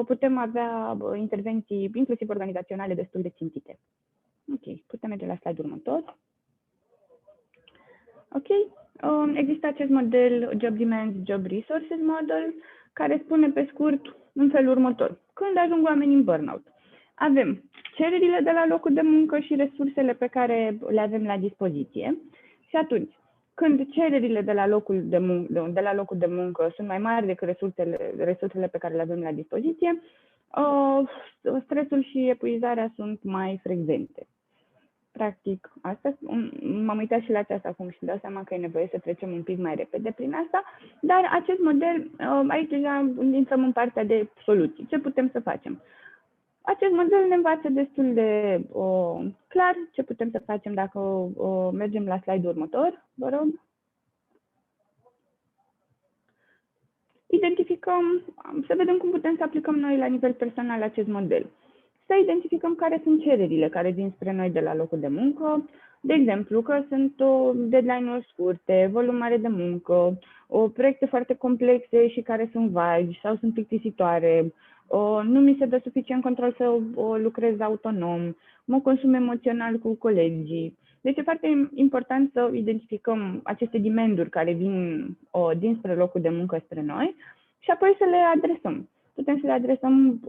putem avea intervenții, inclusiv organizaționale, destul de țintite. Ok, putem merge la slide următor. Ok, există acest model Job Demands, Job Resources Model, care spune pe scurt în felul următor. Când ajung oamenii în burnout? Avem cererile de la locul de muncă și resursele pe care le avem la dispoziție. Și atunci, când cererile de la locul de muncă sunt mai mari decât resursele pe care le avem la dispoziție, stresul și epuizarea sunt mai frecvente. Practic, asta, m-am uitat și la aceasta acum și îmi dau seama că e nevoie să trecem un pic mai repede prin asta, dar acest model, aici deja intrăm în partea de soluții. Ce putem să facem? Acest model ne învață destul de clar ce putem să facem dacă mergem la slide-ul următor, vă rog. Identificăm, să vedem cum putem să aplicăm noi la nivel personal acest model. Să identificăm care sunt cererile care vin spre noi de la locul de muncă, de exemplu că sunt deadline-uri scurte, volum mare de muncă, proiecte foarte complexe și care sunt vagi sau sunt plictisitoare, nu mi se dă suficient control să lucrez autonom, mă consum emoțional cu colegii. Deci e foarte important să identificăm aceste demand-uri care vin dinspre locul de muncă spre noi și apoi să le adresăm. Putem să le adresăm,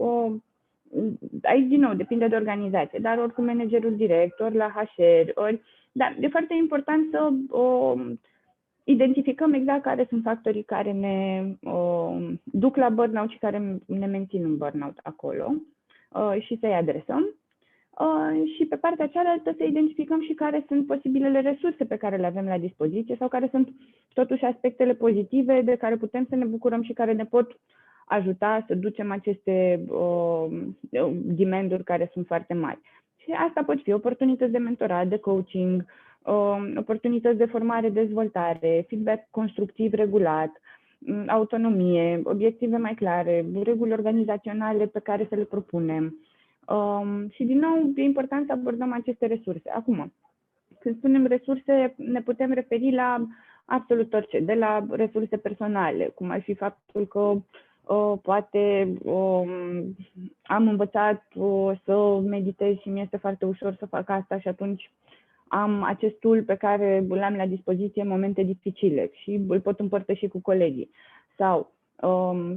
aici din nou depinde de organizație, dar ori cu managerul direct, ori la HR, dar e foarte important să identificăm exact care sunt factorii care ne duc la burnout și care ne mențin în burnout acolo și să-i adresăm. Și pe partea cealaltă să identificăm și care sunt posibilele resurse pe care le avem la dispoziție sau care sunt totuși aspectele pozitive de care putem să ne bucurăm și care ne pot ajuta să ducem aceste demand-uri care sunt foarte mari. Și asta pot fi oportunități de mentorat, de coaching, oportunități de formare, dezvoltare, feedback constructiv regulat, autonomie, obiective mai clare, reguli organizaționale pe care să le propunem. Și din nou e important să abordăm aceste resurse. Acum, când spunem resurse, ne putem referi la absolut orice, de la resurse personale, cum ar fi faptul că poate am învățat să meditez și mi este foarte ușor să fac asta și atunci am acest tool pe care îl am la dispoziție în momente dificile și îl pot împărtăși cu colegii. Sau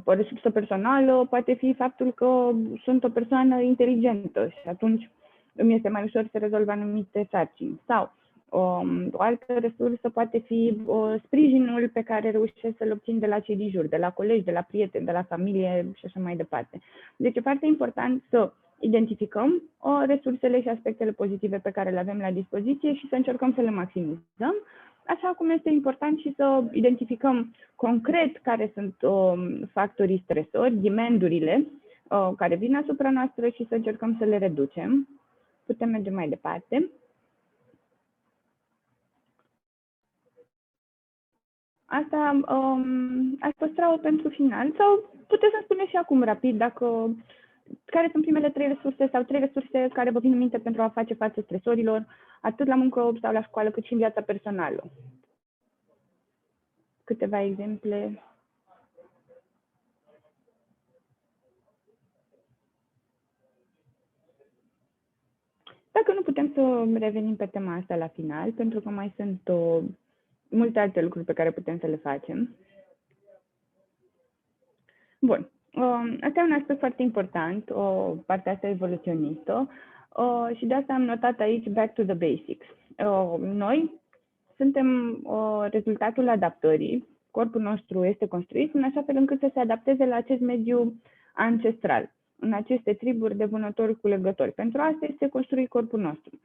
o resursă personală poate fi faptul că sunt o persoană inteligentă și atunci îmi este mai ușor să rezolv anumite sarcini. Sau o altă resursă poate fi sprijinul pe care reușesc să-l obțin de la cei din jur, de la colegi, de la prieteni, de la familie și așa mai departe. Deci e foarte important să identificăm resursele și aspectele pozitive pe care le avem la dispoziție și să încercăm să le maximizăm, așa cum este important și să identificăm concret care sunt factorii stresori, demand-urile care vin asupra noastră și să încercăm să le reducem. Putem merge mai departe. Asta aș păstra-o pentru final sau puteți să-mi spuneți și acum rapid dacă care sunt primele 3 resurse sau 3 resurse care vă vin în minte pentru a face față stresorilor, atât la muncă sau la școală, cât și în viața personală. Câteva exemple. Dacă nu, putem să revenim pe tema asta la final, pentru că mai sunt multe alte lucruri pe care putem să le facem. Bun. Asta e un aspect foarte important, partea asta evoluționistă, și de asta am notat aici back to the basics. Noi suntem rezultatul adaptării. Corpul nostru este construit în așa fel încât să se adapteze la acest mediu ancestral. în aceste triburi de vânători-culegători. Pentru asta este construit corpul nostru.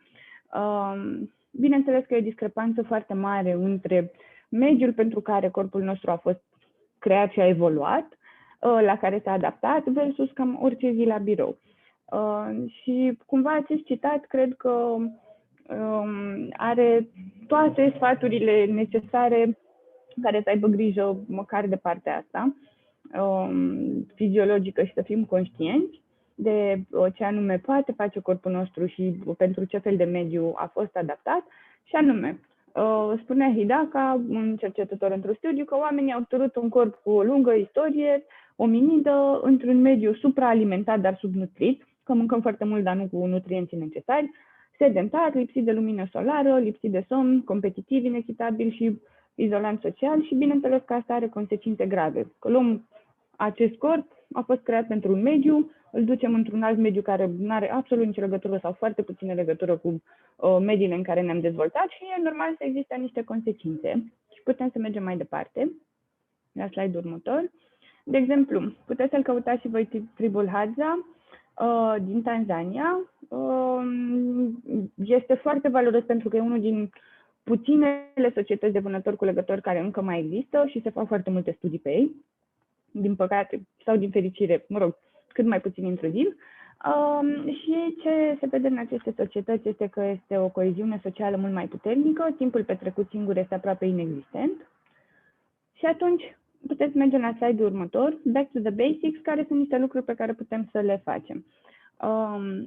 Bineînțeles că e o discrepanță foarte mare între mediul pentru care corpul nostru a fost creat și a evoluat, la care s-a adaptat, versus cam orice zi la birou. Și cumva acest citat cred că are toate sfaturile necesare care să aibă grijă măcar de partea asta fiziologică și să fim conștienți de ce anume poate face corpul nostru și pentru ce fel de mediu a fost adaptat. Și anume, spunea Hidaka, un cercetător într-un studiu, că oamenii au trăit un corp cu o lungă istorie ominidă într-un mediu supraalimentat, dar subnutrit, că mâncăm foarte mult, dar nu cu nutrienții necesari, sedentar, lipsit de lumină solară, lipsit de somn, competitiv, inechitabil și izolant social și bineînțeles că asta are consecințe grave. Că luăm acest corp, a fost creat pentru un mediu, îl ducem într-un alt mediu care nu are absolut nicio legătură sau foarte puțină legătură cu mediile în care ne-am dezvoltat și e normal să existe niște consecințe. Și putem să mergem mai departe, la slide-ul următor. De exemplu, puteți să-l căutați și voi tribul Hadza din Tanzania. Este foarte valoros pentru că e unul din puținele societăți de vânători-culegători care încă mai există și se fac foarte multe studii pe ei. Din păcate sau din fericire, mă rog, cât mai puțin intruziv. Și ce se vede în aceste societăți este că este o coeziune socială mult mai puternică, timpul petrecut singur este aproape inexistent. Și atunci puteți merge la slide-ul următor, back to the basics, care sunt niște lucruri pe care putem să le facem.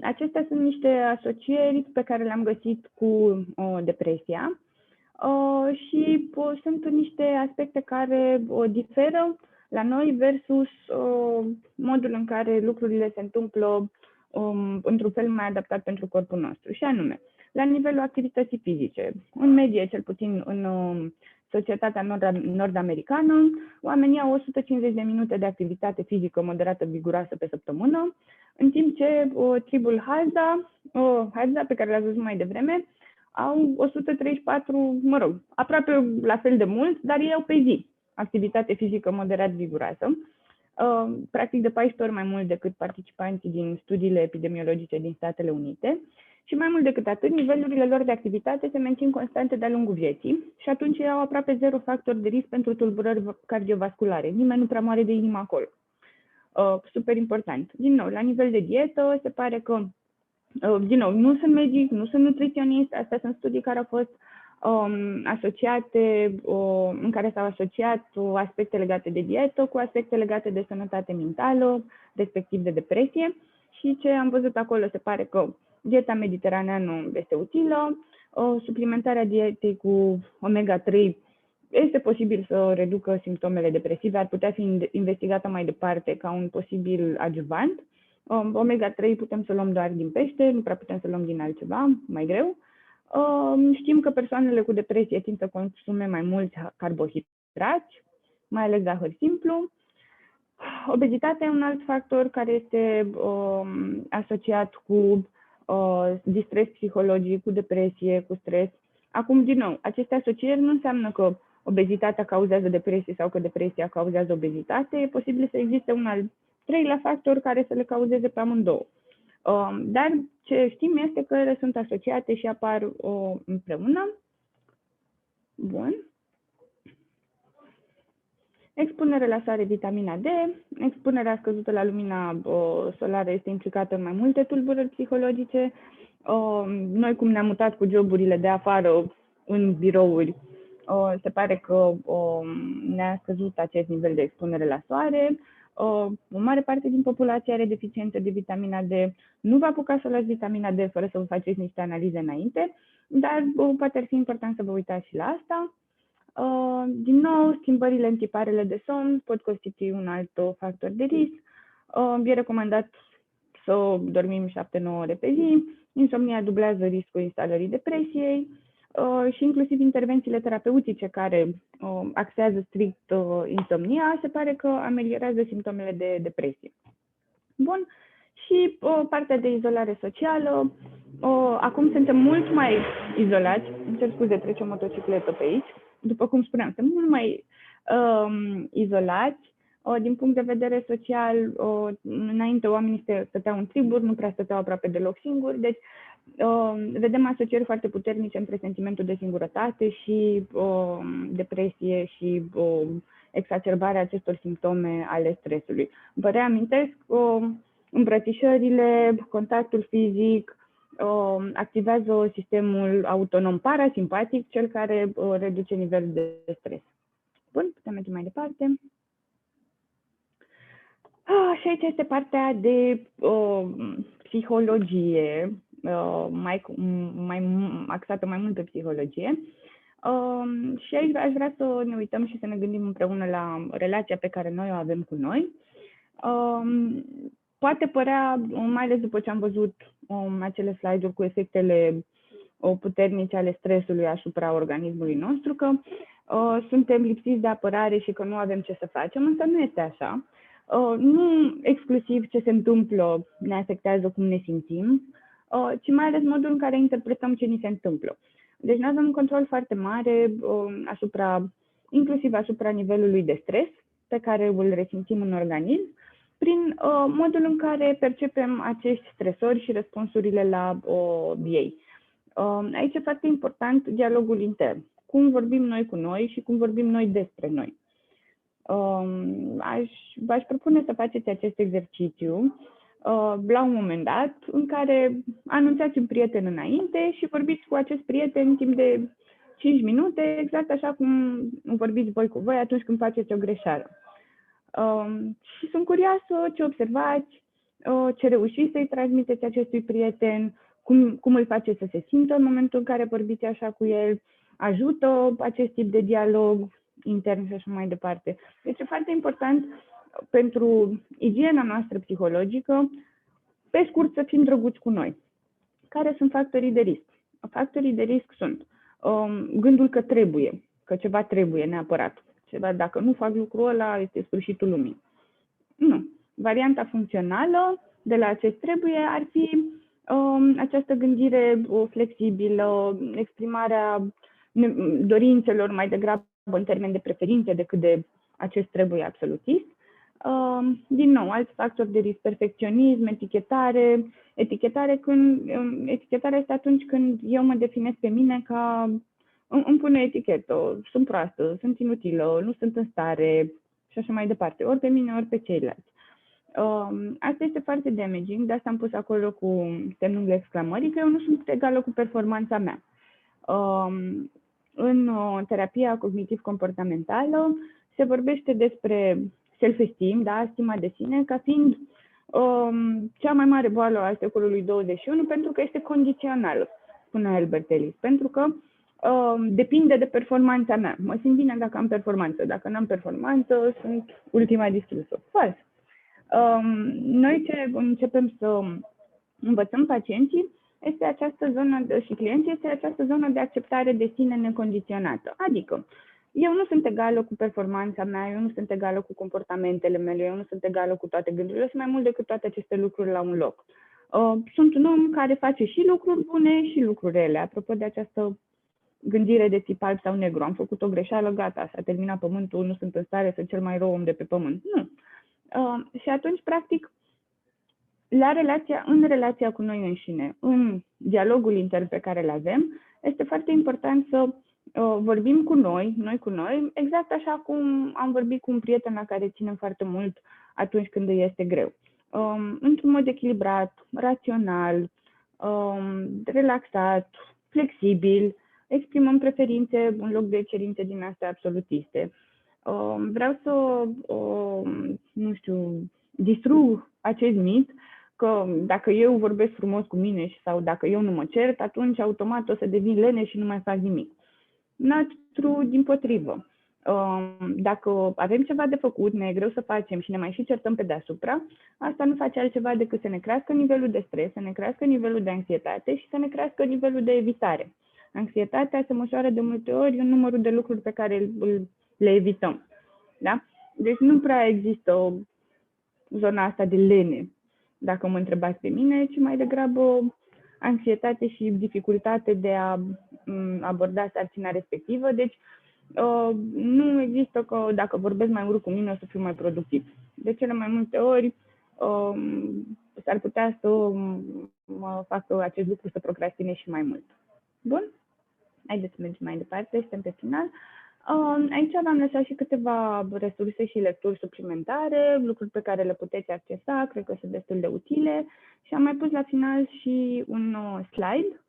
Acestea sunt niște asocieri pe care le-am găsit cu depresia și sunt niște aspecte care diferă la noi versus modul în care lucrurile se întâmplă într-un fel mai adaptat pentru corpul nostru. Și anume, la nivelul activității fizice, în medie, cel puțin în societatea nord-americană, oamenii au 150 de minute de activitate fizică moderată viguroasă pe săptămână, în timp ce tribul Hadza, pe care l-ați văzut mai devreme, au 134, mă rog, aproape la fel de mult, dar ei au pe zi activitate fizică moderat viguroasă, practic de 14 ori mai mult decât participanții din studiile epidemiologice din Statele Unite. Și mai mult decât atât, nivelurile lor de activitate se mențin constante de-a lungul vieții și atunci au aproape 0 factori de risc pentru tulburări cardiovasculare. Nimeni nu prea moare de inimă acolo. Super important. Din nou, la nivel de dietă, se pare că, din nou, nu sunt medic, nu sunt nutriționist, astea sunt studii care au fost asociate, în care s-au asociat aspecte legate de dietă cu aspecte legate de sănătate mentală, respectiv de depresie. Și ce am văzut acolo, se pare că dieta mediteraneană este utilă, suplimentarea dietei cu omega-3 este posibil să reducă simptomele depresive, ar putea fi investigată mai departe ca un posibil adjuvant. Omega-3 putem să luăm doar din pește, nu prea putem să luăm din altceva, mai greu. Știm că persoanele cu depresie tind să consume mai mulți carbohidrați, mai ales zahăr simplu. Obezitatea e un alt factor care este asociat cu distres psihologic, cu depresie, cu stres. Acum, din nou, aceste asocieri nu înseamnă că obezitatea cauzează depresie sau că depresia cauzează obezitate. E posibil să existe un al treilea factor care să le cauzeze pe amândouă. Dar ce știm este că ele sunt asociate și apar împreună. Bun. Expunere la soare, vitamina D. Expunerea scăzută la lumina solară este implicată în mai multe tulburări psihologice. Noi, cum ne-am mutat cu joburile de afară în birouri, se pare că ne-a scăzut acest nivel de expunere la soare. O mare parte din populație are deficiență de vitamina D. Nu vă apucați să luați vitamina D fără să vă faceți niște analize înainte, dar poate ar fi important să vă uitați și la asta. Din nou, schimbările în tiparele de somn pot constitui un alt factor de risc. E recomandat să dormim 7-9 ore pe zi. Insomnia dublează riscul instalării depresiei și inclusiv intervențiile terapeutice care axează strict insomnia se pare că ameliorează simptomele de depresie. Bun. Și partea de izolare socială. Acum suntem mult mai izolați. Îmi cer scuze, trece o motocicletă pe aici. După cum spuneam, suntem mult mai izolați. Din punct de vedere social, înainte oamenii stăteau în triburi, nu prea stăteau aproape deloc singuri, deci vedem asocieri foarte puternice între sentimentul de singurătate și depresie și exacerbarea acestor simptome ale stresului. Vă reamintesc, îmbrățișările, contactul fizic activează sistemul autonom parasimpatic, cel care reduce nivelul de stres. Bun, putem merge mai departe. Și aici este partea de psihologie, mai axată mai mult pe psihologie. Și aici aș vrea să ne uităm și să ne gândim împreună la relația pe care noi o avem cu noi. Poate părea, mai ales după ce am văzut acele slide-uri cu efectele puternice ale stresului asupra organismului nostru, că suntem lipsiți de apărare și că nu avem ce să facem, însă nu este așa. Nu exclusiv ce se întâmplă ne afectează cum ne simțim, ci mai ales modul în care interpretăm ce ni se întâmplă. Deci noi avem un control foarte mare inclusiv asupra nivelului de stres pe care îl resimțim în organism, prin modul în care percepem acești stresori și răspunsurile la ei. Aici e foarte important dialogul intern. Cum vorbim noi cu noi și cum vorbim noi despre noi. V-aș propune să faceți acest exercițiu la un moment dat în care anunțați un prieten înainte și vorbiți cu acest prieten în timp de 5 minute, exact așa cum vorbiți voi cu voi atunci când faceți o greșeală. Și sunt curioasă ce observați, ce reușiți să-i transmiteți acestui prieten, cum îl faceți să se simtă în momentul în care vorbiți așa cu el, ajută acest tip de dialog intern și așa mai departe. Deci e foarte important pentru igiena noastră psihologică, pe scurt, să fim drăguți cu noi. Care sunt factorii de risc? Factorii de risc sunt gândul că trebuie, că ceva trebuie neapărat. Ceva, dacă nu fac lucrul ăla, este sfârșitul lumii. Nu. Varianta funcțională de la acest trebuie ar fi această gândire flexibilă, exprimarea dorințelor mai degrabă în termen de preferințe decât de acest trebuie absolutist. Din nou, alți factori de risc, perfecționism, etichetare. Etichetarea este atunci când eu mă definesc pe mine ca îmi pun o etichetă, sunt proastă, sunt inutilă, nu sunt în stare și așa mai departe, ori pe mine, ori pe ceilalți. Asta este foarte damaging, de asta am pus acolo cu semnul de exclamării, că eu nu sunt egală cu performanța mea. În terapia cognitiv-comportamentală se vorbește despre self-esteem, da, stima de sine, ca fiind cea mai mare boală a secolului 21, pentru că este condițională, spune Albert Ellis, pentru că depinde de performanța mea. Mă simt bine dacă am performanță, dacă nu am performanță, sunt ultima distrusă. Fals. Noi ce începem să învățăm pacienții este această zonă și clienții este această zonă de acceptare de sine necondiționată. Adică, eu nu sunt egală cu performanța mea, eu nu sunt egală cu comportamentele mele, eu nu sunt egală cu toate gândurile, eu sunt mai mult decât toate aceste lucruri la un loc. Sunt un om care face și lucruri bune și lucruri rele. Apropo de această gândire de tip alb sau negru, am făcut o greșeală, gata, s-a terminat pământul, nu sunt în stare să cel mai rău om de pe pământ. Nu. Și atunci, practic, în relația cu noi înșine, în dialogul intern pe care îl avem, este foarte important să vorbim cu noi cu noi, exact așa cum am vorbit cu un prieten la care ținem foarte mult atunci când îi este greu. Într-un mod echilibrat, rațional, relaxat, flexibil, exprimăm preferințe în loc de cerințe din astea absolutiste. Vreau să, distrug acest mit că dacă eu vorbesc frumos cu mine sau dacă eu nu mă cert, atunci automat o să devin lene și nu mai fac nimic. Not true, dimpotrivă. Dacă avem ceva de făcut, ne e greu să facem și ne mai și certăm pe deasupra, asta nu face altceva decât să ne crească nivelul de stres, să ne crească nivelul de anxietate și să ne crească nivelul de evitare. Anxietatea se măsoară de multe ori în numărul de lucruri pe care le evităm. Da? Deci nu prea există zona asta de lene, dacă mă întrebați pe mine, ci mai degrabă anxietate și dificultate de a aborda sarcina respectivă. Deci Nu există că dacă vorbesc mai mult cu mine o să fiu mai productiv. De cele mai multe ori s-ar putea să mă facă acest lucru să procrastinez și mai mult. Bun? Haideți să mergem mai departe, suntem pe final. Aici v-am lăsat și câteva resurse și lecturi suplimentare, lucruri pe care le puteți accesa, cred că sunt destul de utile. Și am mai pus la final și un slide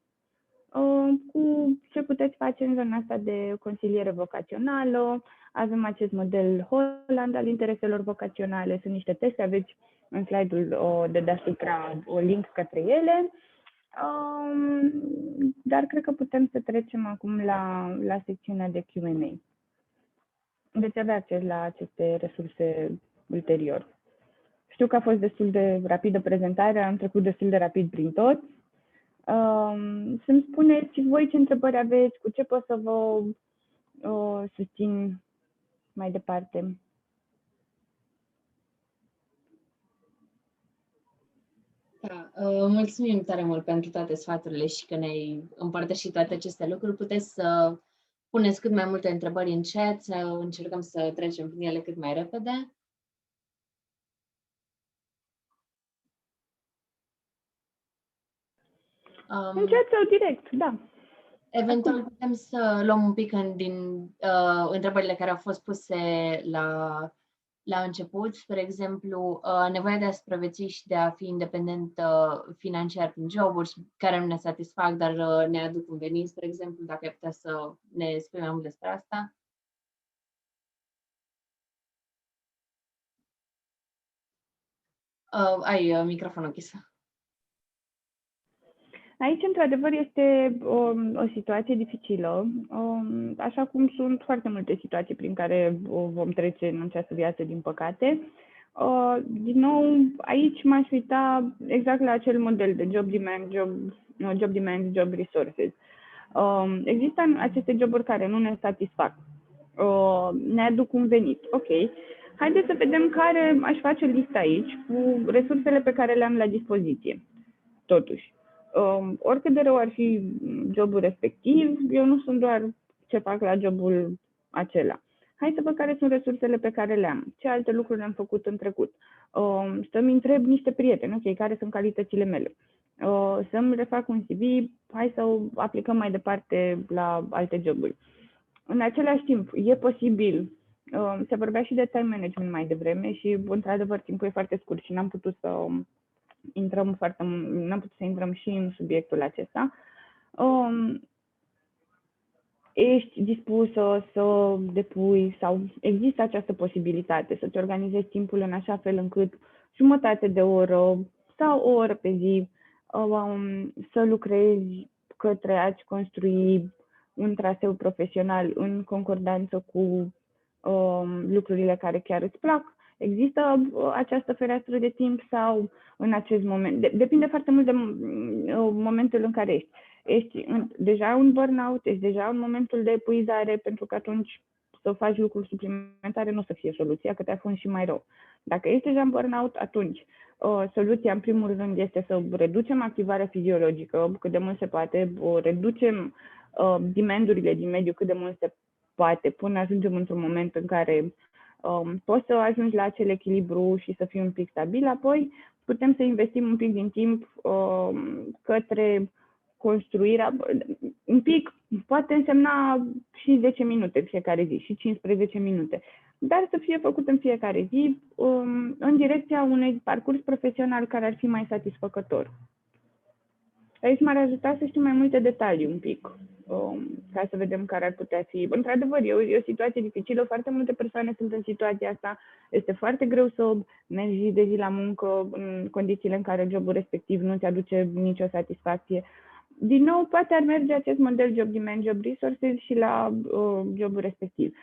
cu ce puteți face în zona asta de consiliere vocațională. Avem acest model Holland al intereselor vocaționale, sunt niște teste, aveți în slide-ul de deasupra o link către ele. Dar cred că putem să trecem acum la secțiunea de Q&A. Veți avea acces la aceste resurse ulterior. Știu că a fost destul de rapidă prezentarea, am trecut destul de rapid prin tot. Să-mi spuneți voi ce întrebări aveți, cu ce pot să vă susțin mai departe. Da, mulțumim tare mult pentru toate sfaturile și că ne-ai împărtășit toate aceste lucruri. Puteți să puneți cât mai multe întrebări în chat, să încercăm să trecem prin ele cât mai repede. În chat sau direct, da. Eventual putem să luăm un pic din întrebările care au fost puse la început, spre exemplu, nevoia de a supraviețui și de a fi independent financiar prin joburi care nu ne satisfac, dar ne aduc un venit, spre exemplu, dacă ai putea să ne spui mai mult despre asta. Ai microfonul închis. Aici, într-adevăr, este o situație dificilă, așa cum sunt foarte multe situații prin care vom trece în această viață, din păcate. Din nou, aici m-aș uita exact la acel model de job demand, job resources. Există aceste joburi care nu ne satisfac, ne aduc un venit. Ok, haideți să vedem care, aș face listă aici cu resursele pe care le-am la dispoziție. Totuși, oricât de rău ar fi jobul respectiv, eu nu sunt doar ce fac la jobul acela. Hai să văd care sunt resursele pe care le am, ce alte lucruri am făcut în trecut. Să-mi întreb niște prieteni, ok, care sunt calitățile mele. Să-mi refac un CV, hai să aplicăm mai departe la alte joburi. În același timp, e posibil, se vorbea și de time management mai devreme și, într-adevăr, timpul e foarte scurt și n-am putut să intrăm și în subiectul acesta. Ești dispusă să depui sau există această posibilitate să-ți organizezi timpul în așa fel încât jumătate de oră sau o oră pe zi să lucrezi către a-ți construi un traseu profesional în concordanță cu lucrurile care chiar îți plac. Există această fereastră de timp sau în acest moment? Depinde foarte mult de momentul în care ești. Ești deja un burnout, ești deja în momentul de epuizare, pentru că atunci să faci lucruri suplimentare nu o să fie soluția, că te afunzi și mai rău. Dacă ești deja în burnout, atunci soluția în primul rând este să reducem activarea fiziologică cât de mult se poate, reducem demand-urile din mediu cât de mult se poate, până ajungem într-un moment în care poți să ajungi la acel echilibru și să fii un pic stabil, apoi putem să investim un pic din timp către construirea, un pic poate însemna și 10 minute în fiecare zi și 15 minute, dar să fie făcut în fiecare zi în direcția unui parcurs profesional care ar fi mai satisfăcător. Aici m-ar ajuta să știu mai multe detalii un pic, ca să vedem care ar putea fi. Într-adevăr, e o situație dificilă, foarte multe persoane sunt în situația asta, este foarte greu să mergi zi de zi la muncă în condițiile în care jobul respectiv nu ți aduce nicio satisfacție. Din nou, poate ar merge acest model job demand, job resources și la jobul respectiv.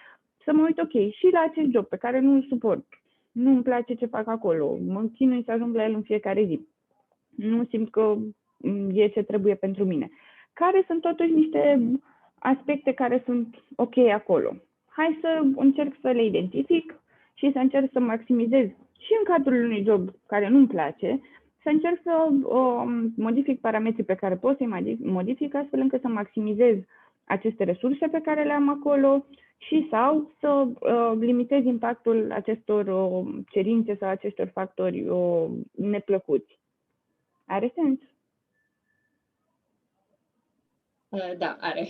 Să mă uit, ok, și la acest job pe care nu îl suport, nu îmi place ce fac acolo, mă chinui să ajung la el în fiecare zi, nu simt că e ce trebuie pentru mine. Care sunt totuși niște aspecte care sunt ok acolo? Hai să încerc să le identific și să încerc să maximizez și în cadrul unui job care nu-mi place, să încerc să modific parametrii pe care pot să-i modific astfel încât să maximizez aceste resurse pe care le am acolo și sau să limitezi impactul acestor cerințe sau acestor factori neplăcuți. Are sens? Da, are.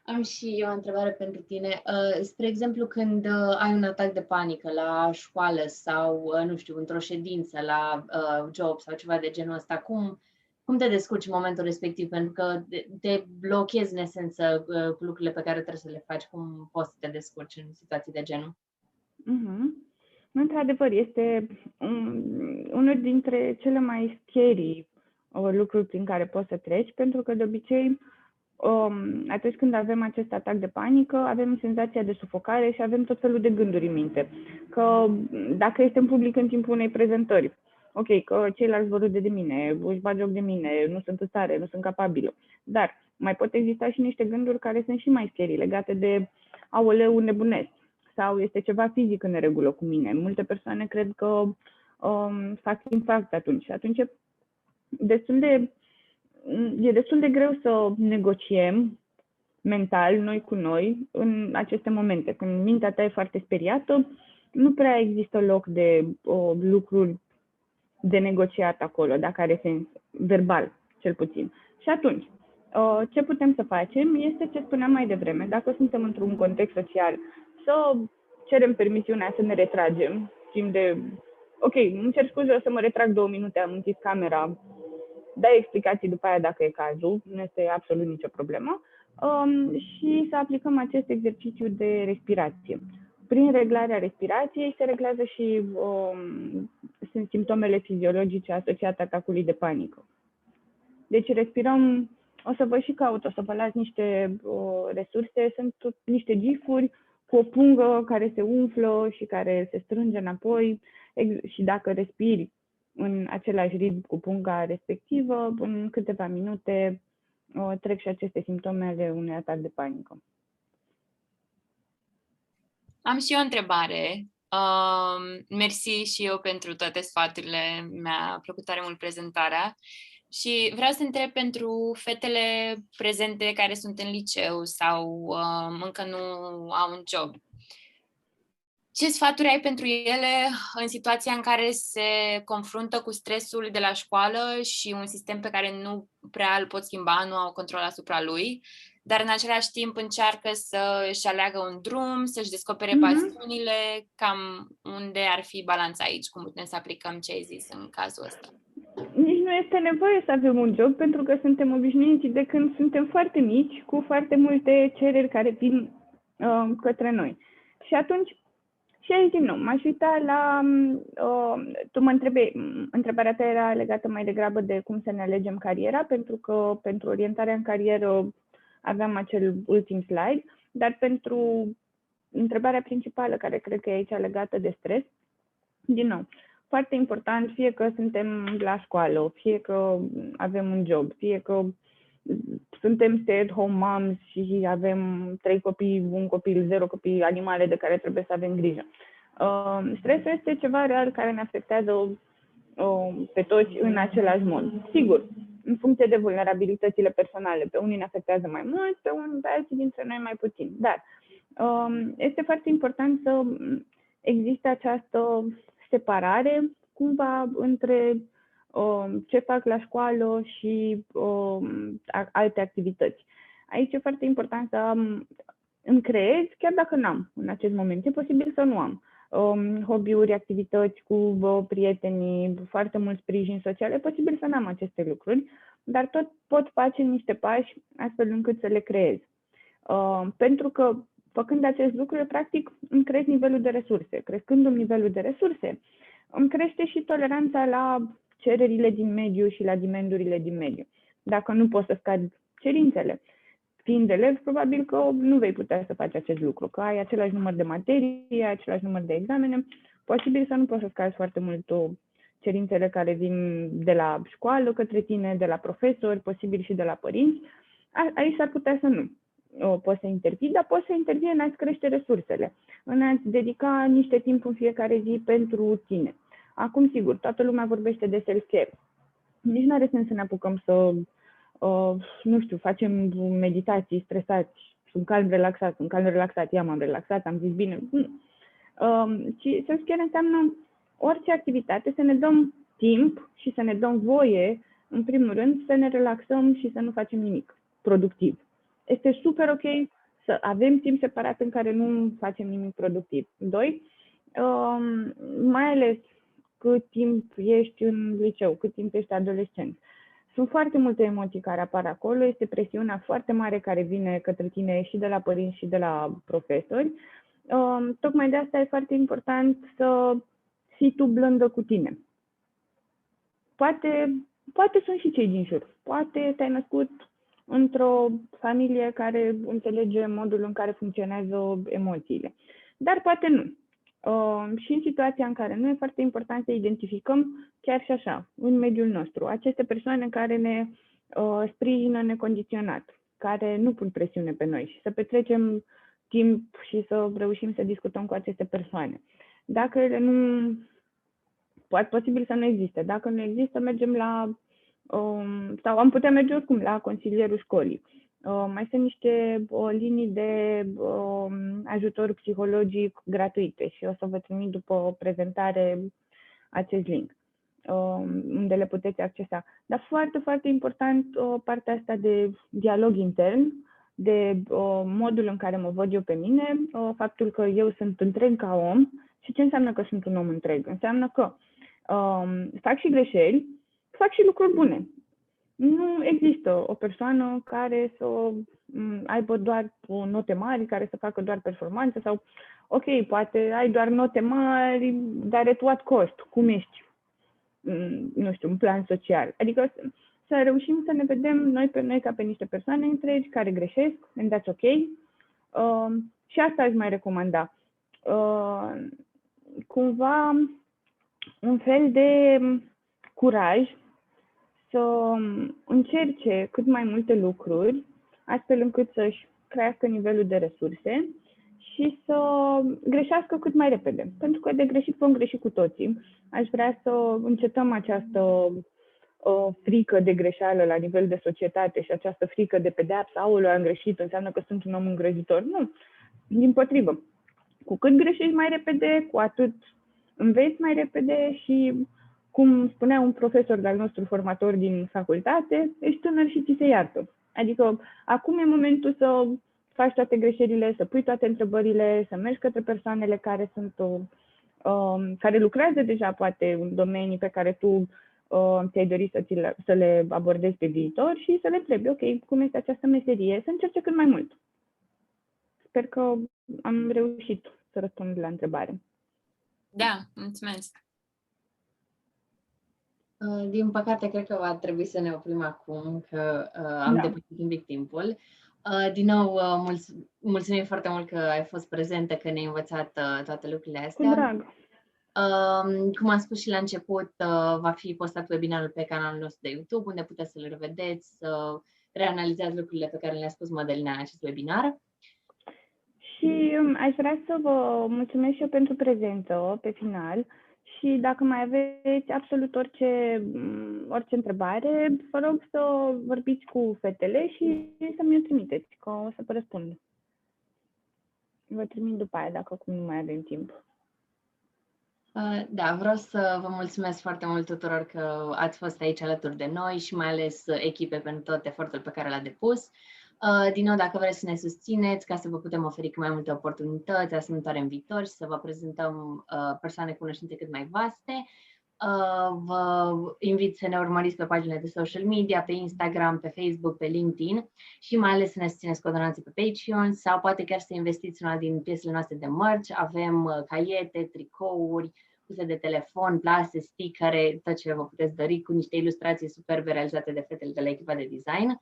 Am și eu o întrebare pentru tine. Spre exemplu, când ai un atac de panică la școală sau, nu știu, într-o ședință la job sau ceva de genul ăsta, cum te descurci în momentul respectiv? Pentru că te blochezi, în esență, cu lucrurile pe care trebuie să le faci. Cum poți să te descurci în situații de genul? Într-adevăr, este unul dintre cele mai scary lucruri prin care poți să treci, pentru că de obicei atunci când avem acest atac de panică, avem senzația de sufocare și avem tot felul de gânduri în minte. Că dacă este în public în timpul unei prezentări, ok, că ceilalți vor râde de mine, își bat joc de mine, nu sunt în stare, nu sunt capabilă. Dar mai pot exista și niște gânduri care sunt și mai scary, legate de aoleu, nebunesc, sau este ceva fizic în neregulă cu mine. Multe persoane cred că fac infarct atunci. Și atunci e destul de greu să negociem mental, noi cu noi, în aceste momente. Când mintea ta e foarte speriată, nu prea există loc de lucruri de negociat acolo, dacă are sens, verbal, cel puțin. Și atunci, ce putem să facem este ce spuneam mai devreme. Dacă suntem într-un context social, să cerem permisiunea să ne retragem timp de... Ok, îmi cer scuze, o să mă retrag 2 minute, am închis camera, dai explicații după aia dacă e cazul, nu este absolut nicio problemă, și să aplicăm acest exercițiu de respirație. Prin reglarea respirației se reglează și sunt simptomele fiziologice asociate atacului de panică. Deci respirăm, o să vă și caut, o să vă las niște resurse, sunt niște gifuri cu o pungă care se umflă și care se strânge înapoi și dacă respiri în același ritm cu punga respectivă, în câteva minute trec și aceste simptome ale unui atac de panică. Am și eu o întrebare. Mersi și eu pentru toate sfaturile. Mi-a plăcut tare mult prezentarea. Și vreau să întreb pentru fetele prezente care sunt în liceu sau încă nu au un job. Ce sfaturi ai pentru ele în situația în care se confruntă cu stresul de la școală și un sistem pe care nu prea îl pot schimba, nu au control asupra lui, dar în același timp încearcă să-și aleagă un drum, să-și descopere pasiunile, cam unde ar fi balanța aici, cum putem să aplicăm ce ai zis în cazul ăsta? Nici nu este nevoie să avem un job, pentru că suntem obișnuiți de când suntem foarte mici, cu foarte multe cereri care vin către noi. Și atunci, și aici din nou, m-aș uita la... tu mă întrebi, întrebarea ta era legată mai degrabă de cum să ne alegem cariera, pentru că pentru orientarea în carieră aveam acel ultim slide, dar pentru întrebarea principală, care cred că e aici legată de stres, din nou, foarte important, fie că suntem la școală, fie că avem un job, fie că suntem stay-at-home moms și avem 3 copii, 1 copil, 0 copii, animale de care trebuie să avem grijă. Stresul este ceva real care ne afectează pe toți în același mod. Sigur, în funcție de vulnerabilitățile personale, pe unii ne afectează mai mult, pe alții dintre noi mai puțin. Dar este foarte important să existe această separare cumva între ce fac la școală și alte activități. Aici e foarte important să îmi creez, chiar dacă n-am în acest moment. E posibil să nu am hobby-uri, activități cu prietenii, foarte mult sprijin social. E posibil să n-am aceste lucruri, dar tot pot face niște pași astfel încât să le creez. Pentru că făcând acest lucru, eu practic îmi cresc nivelul de resurse. Crescându-mi nivelul de resurse, îmi crește și toleranța la cererile din mediu și la dimendurile din mediu. Dacă nu poți să scadi cerințele, fiind elev, probabil că nu vei putea să faci acest lucru, că ai același număr de materii, ai același număr de examene, posibil să nu poți să scazi foarte mult cerințele care vin de la școală către tine, de la profesori, posibil și de la părinți. Aici s-ar putea să nu poți să intervii, dar poți să intervii în a-ți crește resursele, în a-ți dedica niște timp în fiecare zi pentru tine. Acum, sigur, toată lumea vorbește de self-care. Nici nu are sens să ne apucăm să, nu știu, facem meditații stresați sunt calm, relaxat, m-am relaxat, am zis bine. Ci self-care înseamnă orice activitate, să ne dăm timp și să ne dăm voie, în primul rând, să ne relaxăm și să nu facem nimic productiv. Este super ok să avem timp separat în care nu facem nimic productiv. 2, mai ales cât timp ești în liceu, cât timp ești adolescent. Sunt foarte multe emoții care apar acolo, este presiunea foarte mare care vine către tine și de la părinți și de la profesori. Tocmai de asta e foarte important să fii tu blândă cu tine. Poate sunt și cei din jur. Poate te-ai născut într-o familie care înțelege modul în care funcționează emoțiile. Dar poate nu. Și în situația în care nu, e foarte important să identificăm chiar și așa, în mediul nostru, aceste persoane care ne sprijină necondiționat, care nu pun presiune pe noi și să petrecem timp și să reușim să discutăm cu aceste persoane. Dacă ele nu, posibil să nu existe. Dacă nu există, mergem la, sau am putea merge oricum la consilierul școlii. Mai sunt niște linii de ajutor psihologic gratuite și o să vă trimit după o prezentare acest link, unde le puteți accesa. Dar foarte, foarte important partea asta de dialog intern, de modul în care mă văd eu pe mine, faptul că eu sunt întreg ca om. Și ce înseamnă că sunt un om întreg? Înseamnă că fac și greșeli, fac și lucruri bune. Nu există o persoană care să aibă doar note mari, care să facă doar performanță sau, ok, poate ai doar note mari, dar at what cost? Cum ești? Nu știu, un plan social. Adică să reușim să ne vedem noi pe noi ca pe niște persoane întregi care greșesc, and that's ok. Și asta aș mai recomanda. Cumva un fel de curaj să încerce cât mai multe lucruri, astfel încât să-și crească nivelul de resurse și să greșească cât mai repede. Pentru că de greșit vom greși cu toții. Aș vrea să încetăm această frică de greșeală la nivel de societate și această frică de pedeapsă. Aoleu, am greșit, înseamnă că sunt un om îngrozitor. Nu, dimpotrivă. Cu cât greșești mai repede, cu atât înveți mai repede și, cum spunea un profesor de-al nostru formator din facultate, ești tânăr și ți se iartă. Adică acum e momentul să faci toate greșelile, să pui toate întrebările, să mergi către persoanele care sunt care lucrează deja poate în domenii pe care tu ți-ai dorit să le abordezi pe viitor și să le întrebi, ok, cum este această meserie, să încerce cât mai mult. Sper că am reușit să răspund la întrebare. Da, mulțumesc. Din păcate, cred că va trebui să ne oprim acum, că am depășit un pic timpul. Din nou, mulțumim foarte mult că ai fost prezentă, că ne-ai învățat toate lucrurile astea. Cu drag. Cum am spus și la început, va fi postat webinarul pe canalul nostru de YouTube, unde puteți să-l revedeți, să reanalizați lucrurile pe care le-a spus Mădălina în acest webinar. Și aș vrea să vă mulțumesc și eu pentru prezență pe final și dacă mai aveți absolut orice întrebare, vă rog să vorbiți cu fetele și să mi-o trimiteți, că o să vă răspund. Vă trimit după aia, dacă acum nu mai avem timp. Da, vreau să vă mulțumesc foarte mult tuturor că ați fost aici alături de noi și mai ales echipe pentru tot efortul pe care l-a depus. Din nou, dacă vreți să ne susțineți ca să vă putem oferi cât mai multe oportunități asemănătoare în viitor și să vă prezentăm persoane cunoștințe cât mai vaste, vă invit să ne urmăriți pe paginile de social media, pe Instagram, pe Facebook, pe LinkedIn și mai ales să ne susțineți cu o donație pe Patreon sau poate chiar să investiți în una din piesele noastre de merch. Avem caiete, tricouri, puse de telefon, plase, stickere, tot ce vă puteți dori cu niște ilustrații superbe realizate de fetele de la echipa de design.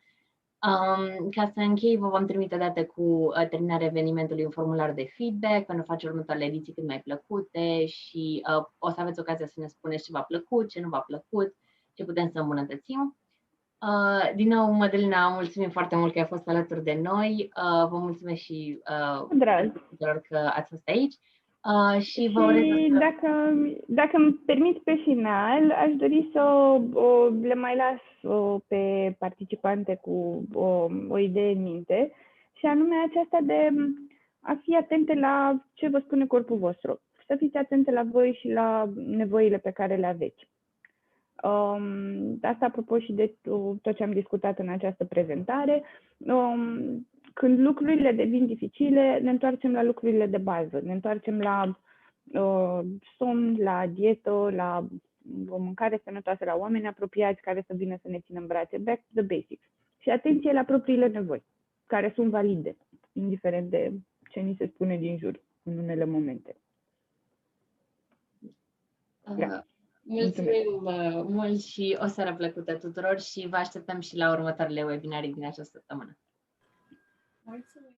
Ca să închei, vă vom trimite dată cu terminarea evenimentului un formular de feedback pentru a face următoarele ediții cât mai plăcute și o să aveți ocazia să ne spuneți ce v-a plăcut, ce nu v-a plăcut, ce putem să îmbunătățim. Din nou, Mădălina, mulțumim foarte mult că ai fost alături de noi. Vă mulțumesc și tuturor că ați fost aici. Și vă urez dacă îmi permiți pe final, aș dori să le mai las pe participante cu o idee în minte și anume aceasta de a fi atente la ce vă spune corpul vostru. Să fiți atente la voi și la nevoile pe care le aveți. Asta apropo și de tot ce am discutat în această prezentare. Când lucrurile devin dificile, ne întoarcem la lucrurile de bază. Ne întoarcem la somn, la dietă, la o mâncare sănătoasă, la oameni apropiați care să vină să ne țină în brațe. Back to the basics. Și atenție la propriile nevoi, care sunt valide, indiferent de ce ni se spune din jur în unele momente. Mulțumim mult și o seară plăcută tuturor și vă așteptăm și la următoarele webinarii din această săptămână. Mulțumim!